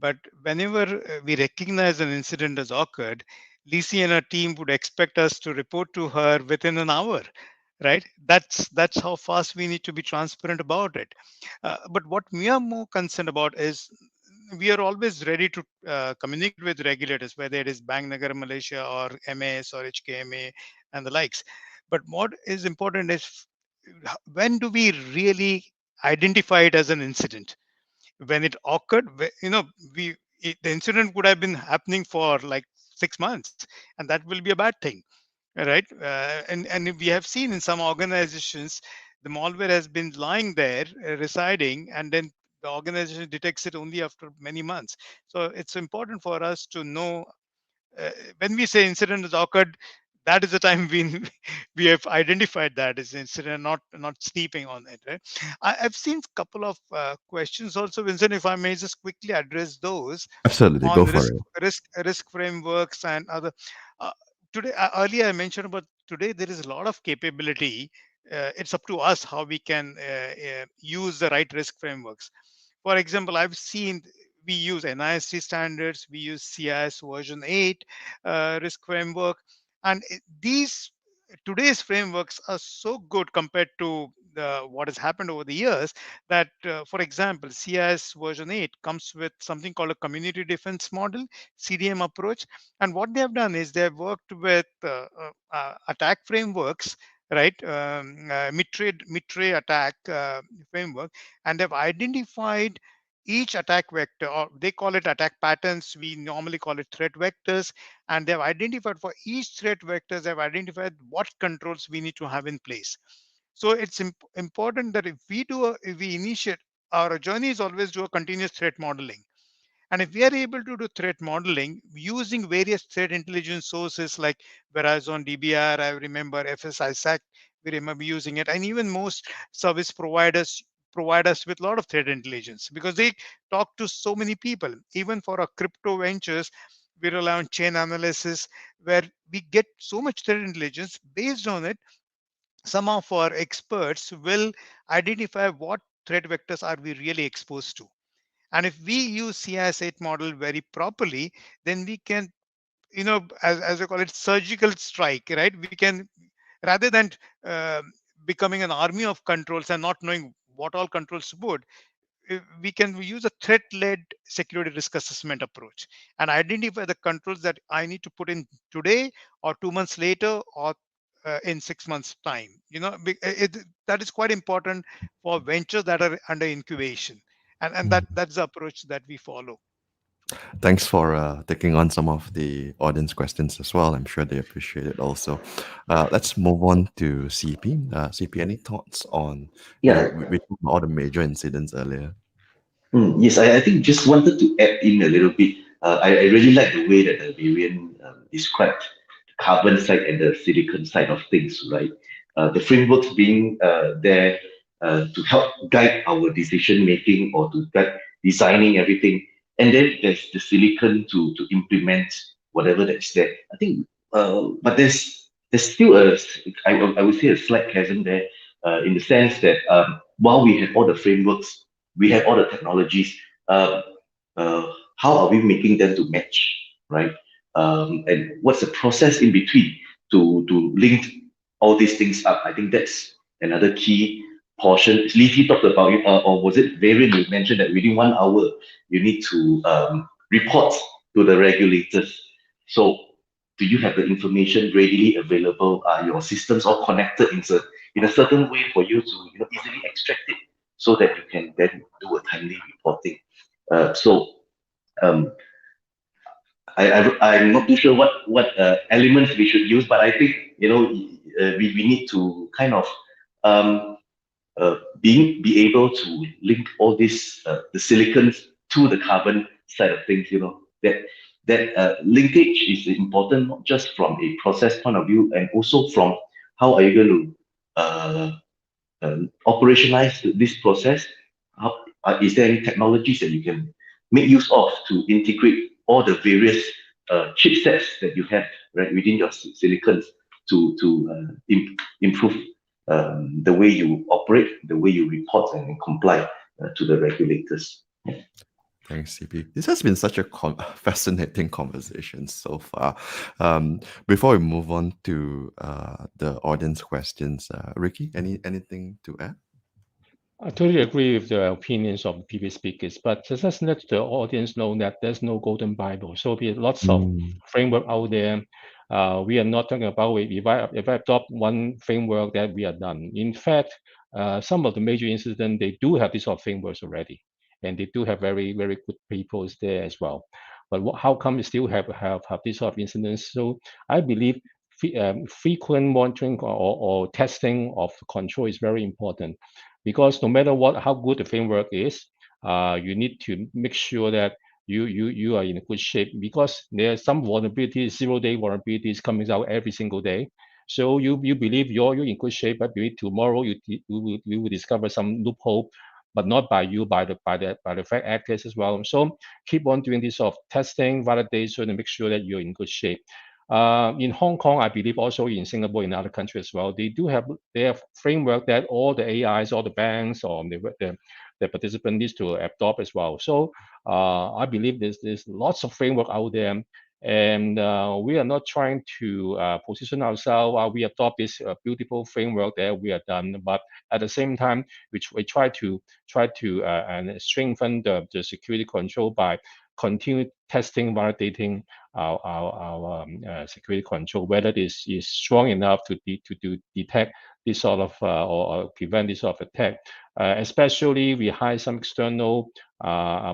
But whenever we recognize an incident has occurred, Lisi and her team would expect us to report to her within an hour, right? That's how fast we need to be transparent about it. But what we are more concerned about is we are always ready to communicate with regulators, whether it is Bank Nagar Malaysia or MAS or HKMA and the likes. But what is important is when do we really identify it as an incident? When it occurred, the incident would have been happening for like 6 months, and that will be a bad thing, right? And we have seen in some organizations the malware has been lying there, residing, and then the organization detects it only after many months. So it's important for us to know, when we say incident has occurred, that is the time we we have identified that as incident, not sleeping on it, right? I've seen a couple of questions also, Vincent, if I may just quickly address those Absolutely, on go for it. risk frameworks and other. uh, Today, earlier I mentioned about, today there is a lot of capability. It's up to us how we can use the right risk frameworks. For example, I've seen we use NIST standards, we use CIS version 8 risk framework, and these today's frameworks are so good compared to what has happened over the years, that for example, CIS version 8 comes with something called a community defense model, CDM approach. And what they have done is they have worked with attack frameworks, right? Mitre attack framework, and they've identified each attack vector, or they call it attack patterns, we normally call it threat vectors. And they've identified for each threat vectors, they've identified what controls we need to have in place. So it's important that if we initiate, our journey is always do a continuous threat modeling. And if we are able to do threat modeling using various threat intelligence sources like Verizon DBR, I remember FSISAC, we remember using it, and even most service providers provide us with a lot of threat intelligence because they talk to so many people. Even for our crypto ventures, we rely on chain analysis where we get so much threat intelligence. Based on it, some of our experts will identify what threat vectors are we really exposed to. And if we use CIS8 model very properly, then we can, as I call it, surgical strike, right? We can, rather than uh, becoming an army of controls and not knowing what all controls to put, we can use a threat-led security risk assessment approach and identify the controls that I need to put in today or 2 months later or in 6 months time. That is quite important for ventures that are under incubation, and that's the approach that we follow. Thanks for taking on some of the audience questions as well. I'm sure they appreciate it also. Let's move on to CP. CP, any thoughts on, Yeah. we talked about all the major incidents earlier. Yes, I think just wanted to add in a little bit. I really like the way that Viren described the carbon side and the silicon side of things, right? The frameworks being there to help guide our decision making or to guide designing everything. And then there's the silicon to implement whatever that's there. I think, but there's still I would say a slight chasm there in the sense that while we have all the frameworks, we have all the technologies. Uh, how are we making them to match, right? And what's the process in between to link all these things up? I think that's another key portion. Leafy talked about it, or was it Varian? You mentioned that within 1 hour you need to report to the regulators. So, do you have the information readily available? Are your systems all connected in a certain way for you to easily extract it so that you can then do a timely reporting? So um, I'm not too sure what elements we should use, but I think we need to kind of um, be able to link all these the silicons to the carbon side of things. That linkage is important not just from a process point of view, and also from how are you going to operationalize this process? How, is there any technologies that you can make use of to integrate all the various chipsets that you have right within your silicons to improve the way you operate, the way you report and comply to the regulators? Thanks, CP. This has been such a fascinating conversation so far. Before we move on to the audience questions, Ricky, anything to add? I totally agree with the opinions of the previous speakers, but just let the audience know that there's no golden Bible. So there are lots of Mm. framework out there. We are not talking about if I adopt one framework that we are done. In fact, some of the major incidents, they do have these sort of frameworks already, and they do have very, very good people there as well. But how come we still have these sort of incidents? So I believe frequent monitoring or testing of control is very important, because no matter how good the framework is, you need to make sure that you are in a good shape, because there are some vulnerabilities, 0-day vulnerabilities coming out every single day. So you believe you're in good shape, but maybe tomorrow you will discover some loophole, but not by you, by the threat actors as well. So keep on doing this sort of testing, validation, and make sure that you're in good shape. In Hong Kong, I believe also in Singapore, in other countries as well, they have framework that all the AIs, all the banks, or the participant needs to adopt as well. So I believe there's lots of framework out there, and we are not trying to position ourselves. We adopt this beautiful framework that we are done, but at the same time, we try to and strengthen the security control by continue testing, validating our security control, whether this is strong enough to detect this sort of or prevent this sort of attack. Especially, we hire some external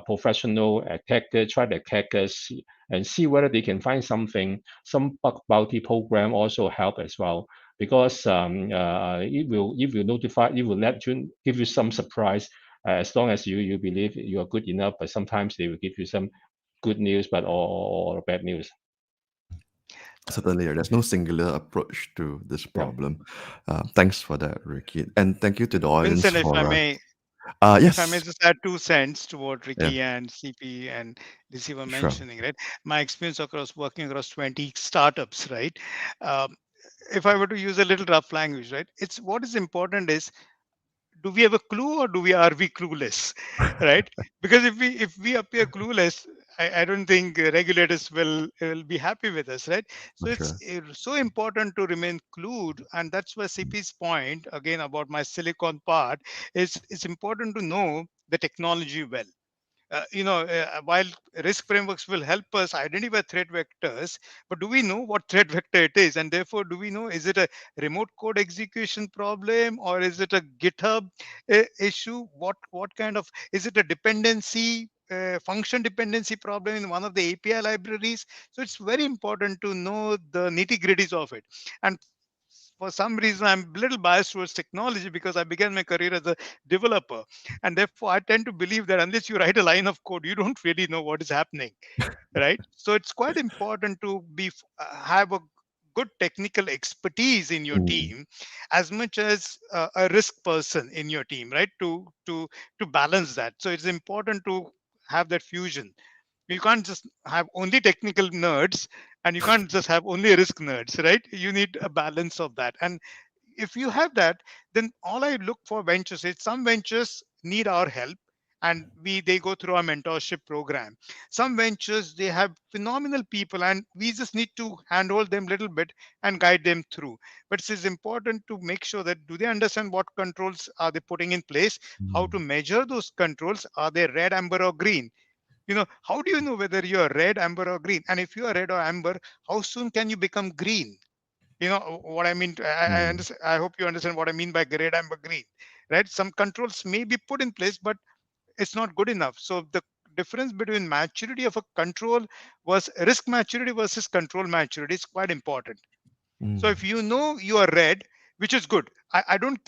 professional attacker, try to attack us and see whether they can find something. Some bug bounty program also help as well, because it will notify, it will give you some surprise as long as you believe you are good enough. But sometimes they will give you some good news, but or bad news. Certainly, there's no singular approach to this Yeah. problem. Thanks for that, Ricky, and thank you to the audience Vincent, if I for. may, Yes, just add 2 cents to what yeah, Ricky and CP and DC were sure. mentioning, right? My experience across working across 20 startups, right? Um, if I were to use a little rough language, right? It's what is important is, do we have a clue or are we clueless, right? Because if we appear clueless, I don't think regulators will be happy with us, right? So For it's sure. so important to remain clued, and that's where CP's point again about my silicon part is. It's important to know the technology well. While risk frameworks will help us identify threat vectors, but do we know what threat vector it is? And therefore, do we know, is it a remote code execution problem, or is it a GitHub issue? What kind of, is it a dependency, function dependency problem in one of the API libraries? So it's very important to know the nitty gritties of it. And for some reason, I'm a little biased towards technology because I began my career as a developer. And therefore, I tend to believe that unless you write a line of code, you don't really know what is happening, right? So it's quite important to have a good technical expertise in your Mm, team as much as a risk person in your team, right? To balance that. So it's important to have that fusion. You can't just have only technical nerds, and you can't just have only risk nerds, right? You need a balance of that. And if you have that, then all I look for ventures is, some ventures need our help, and they go through our mentorship program. Some ventures, they have phenomenal people, and we just need to handhold them a little bit and guide them through. But it is important to make sure that, do they understand what controls are they putting in place, how to mm, measure those controls, are they red, amber, or green? How do you know whether you're red, amber, or green? And if you are red or amber, how soon can you become green? What I mean. I mm, understand. I hope you understand what I mean by red, amber, green, right? Some controls may be put in place, but it's not good enough. So the difference between maturity of a control was risk maturity versus control maturity is quite important. So mm, if you know you are red, which is good, I don't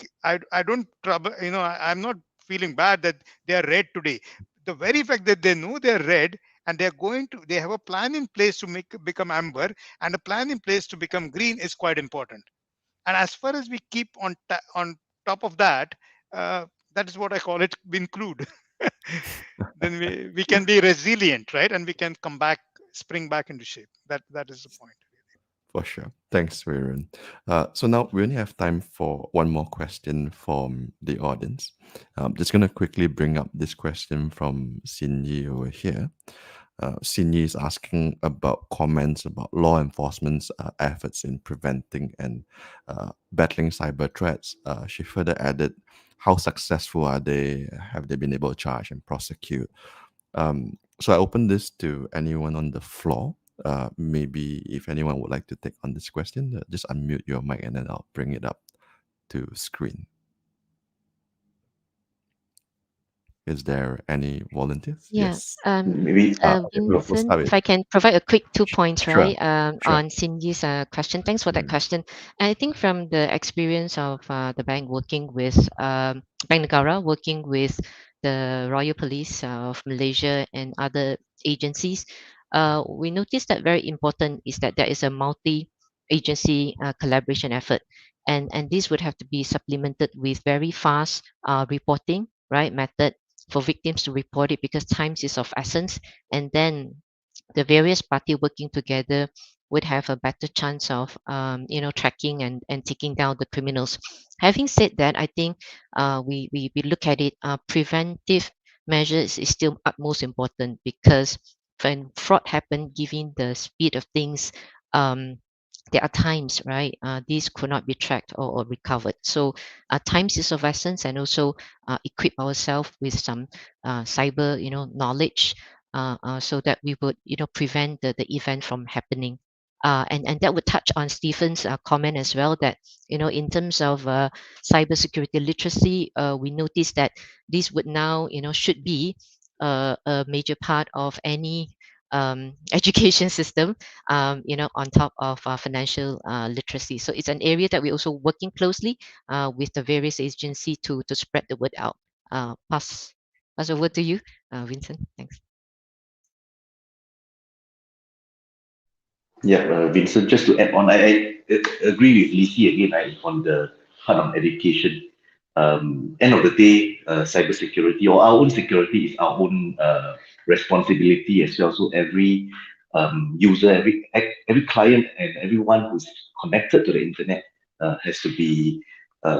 trouble. I'm not feeling bad that they are red today. The very fact that they know they are red, and they have a plan in place to become amber, and a plan in place to become green is quite important. And as far as we keep on top of that, uh, that is what I call it, include. Then we can be resilient, right? And we can come back, spring back into shape. That is the point. for sure. Thanks, Viren. So now we only have time for one more question from the audience. I'm just going to quickly bring up this question from Sinyi over here. Sinyi is asking about comments about law enforcement's efforts in preventing and battling cyber threats. She further added, how successful are they? Have they been able to charge and prosecute? So I open this to anyone on the floor. Maybe if anyone would like to take on this question, just unmute your mic and then I'll bring it up to screen. Is there any volunteers? Yeah. Yes. Maybe Okay, we'll Vincent, start with. if I can provide a quick 2 points, Sure, right, sure. on Cindy's question. Thanks for that Mm, question. And I think from the experience of the bank working with Bank Negara, working with the Royal Police of Malaysia and other agencies, we noticed that very important is that there is a multi-agency collaboration effort, and this would have to be supplemented with very fast reporting, right, method for victims to report it, because time is of essence, and then the various party working together would have a better chance of tracking and taking down the criminals. Having said that, I think we look at it, preventive measures is still utmost important, because when fraud happen, given the speed of things, um, there are times, right, these could not be tracked or recovered. So times is of essence, and also equip ourselves with some cyber knowledge, so that we would prevent the event from happening. And that would touch on Stephen's comment as well, that in terms of cybersecurity literacy, we noticed that this would now should be a major part of any education system, on top of financial literacy. So it's an area that we're also working closely with the various agencies to spread the word out. Pass over to you, Vincent. Thanks. Yeah, Vincent, just to add on, I agree with Lisi again, right, on the part of education. End of the day, cybersecurity or our own security is our own responsibility as well. So every user, every client, and everyone who's connected to the internet has to be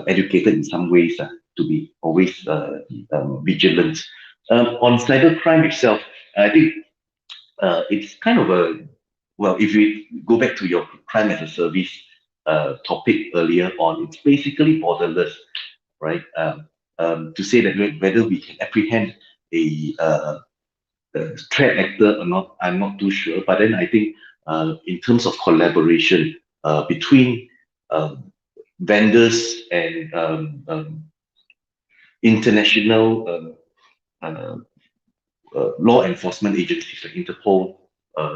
educated in some ways, to be always vigilant. On cybercrime itself, I think it's kind of a, well, if we go back to your crime as a service topic earlier on, it's basically borderless, right? To say that whether we can apprehend a, threat actor or not, I'm not too sure. But then I think in terms of collaboration between um, vendors and international uh, law enforcement agencies like Interpol,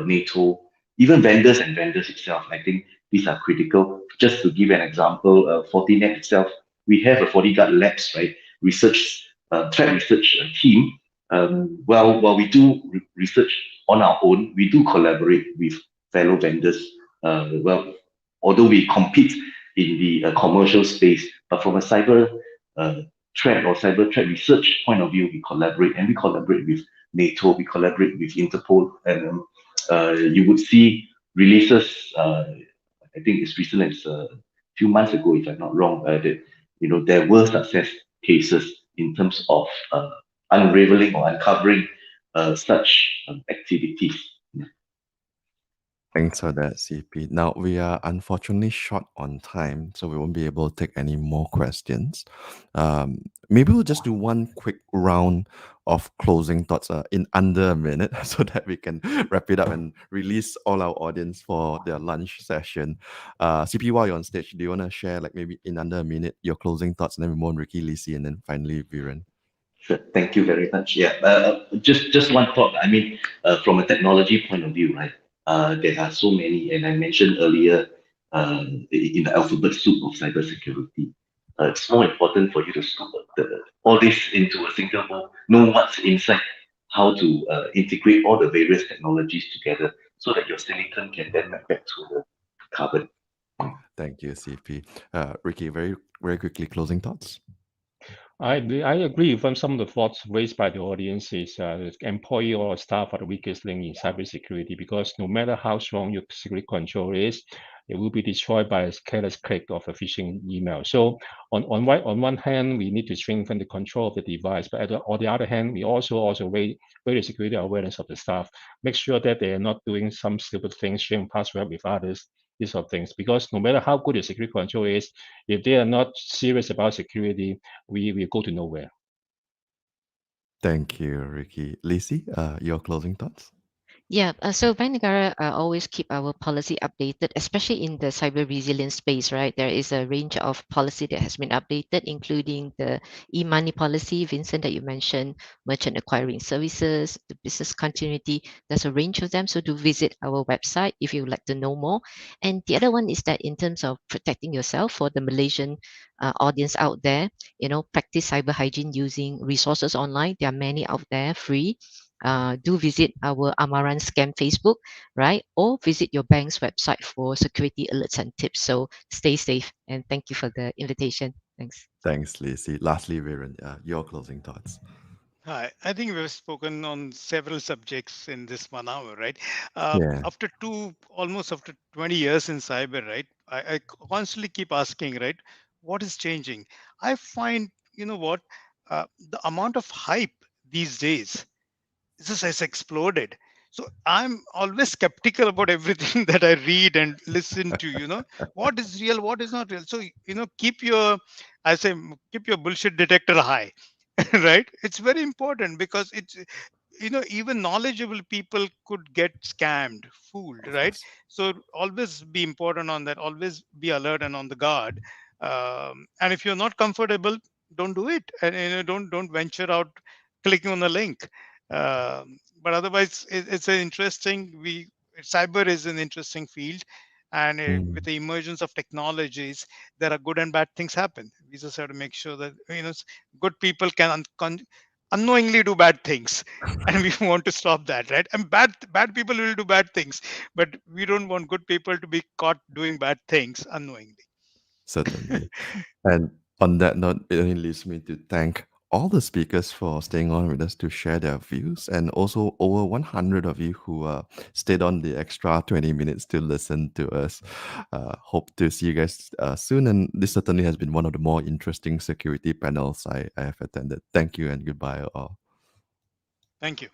NATO, even vendors and vendors itself. I think these are critical. Just to give an example, Fortinet itself, we have a FortiGuard Labs, right? Threat research team. While we do research on our own, we do collaborate with fellow vendors. Although we compete in the commercial space, but from a cyber uh, threat or cyber threat research point of view, we collaborate and we collaborate with NATO, we collaborate with Interpol, and you would see releases. I think it's recent as a few months ago, if I'm not wrong, that there were success cases in terms of unraveling or uncovering such activities. Thanks for that, CP. Now, we are unfortunately short on time, so we won't be able to take any more questions. Maybe we'll just do one quick round of closing thoughts in under a minute so that we can wrap it up and release all our audience for their lunch session. CP, while you're on stage, do you want to share, like, maybe in under a minute, your closing thoughts, and then we move on Ricky, Lisi, and then finally Viren? Sure. Thank you very much. Yeah. Just one thought. I mean, from a technology point of view, right? There are so many, and I mentioned earlier, in the alphabet soup of cybersecurity. It's more important for you to scoop all this into a single bowl, know what's inside, how to integrate all the various technologies together, so that your silicon can then map back to the carbon. Thank you, CP. Ricky, very, very quickly, closing thoughts? I agree with some of the thoughts raised by the audience is employee or staff are the weakest link in cybersecurity because no matter how strong your security control is, it will be destroyed by a careless click of a phishing email. So on one hand, we need to strengthen the control of the device, but on the other hand, we also raise the security awareness of the staff. Make sure that they are not doing some stupid things, sharing password with others, these sort of things. Because no matter how good your security control is, if they are not serious about security, we go to nowhere. Thank you, Ricky. Lisi, your closing thoughts? Yeah, so Bank Negara always keep our policy updated, especially in the cyber resilience space, right? There is a range of policy that has been updated, including the e-money policy, Vincent, that you mentioned, merchant acquiring services, the business continuity. There's a range of them, so do visit our website if you would like to know more. And the other one is that in terms of protecting yourself for the Malaysian audience out there, practice cyber hygiene using resources online. There are many out there free. Do visit our Amaran Scam Facebook, right? Or visit your bank's website for security alerts and tips. So stay safe and thank you for the invitation. Thanks. Thanks, Lisi. Lastly, Viren, your closing thoughts? Hi, I think we've spoken on several subjects in this 1 hour, right? Yeah. Almost after 20 years in cyber, right? I constantly keep asking, right? What is changing? I find, you know what, the amount of hype these days just has exploded. So I'm always skeptical about everything that I read and listen to, what is real, what is not real. So, I say, keep your bullshit detector high, right? It's very important because even knowledgeable people could get scammed, fooled, Of right? course. So always be important on that, always be alert and on the guard. And if you're not comfortable, don't do it. And don't venture out clicking on the link. But otherwise, it's an interesting. We Cyber is an interesting field, and with Mm. the emergence of technologies, there are good and bad things happen. We just have to make sure that good people can unknowingly do bad things, and we want to stop that, right? And bad people will do bad things, but we don't want good people to be caught doing bad things unknowingly. Certainly. And on that note, it only leaves me to thank all the speakers for staying on with us to share their views, and also over 100 of you who stayed on the extra 20 minutes to listen to us. Hope to see you guys soon. And this certainly has been one of the more interesting security panels I have attended. Thank you and goodbye all. Thank you.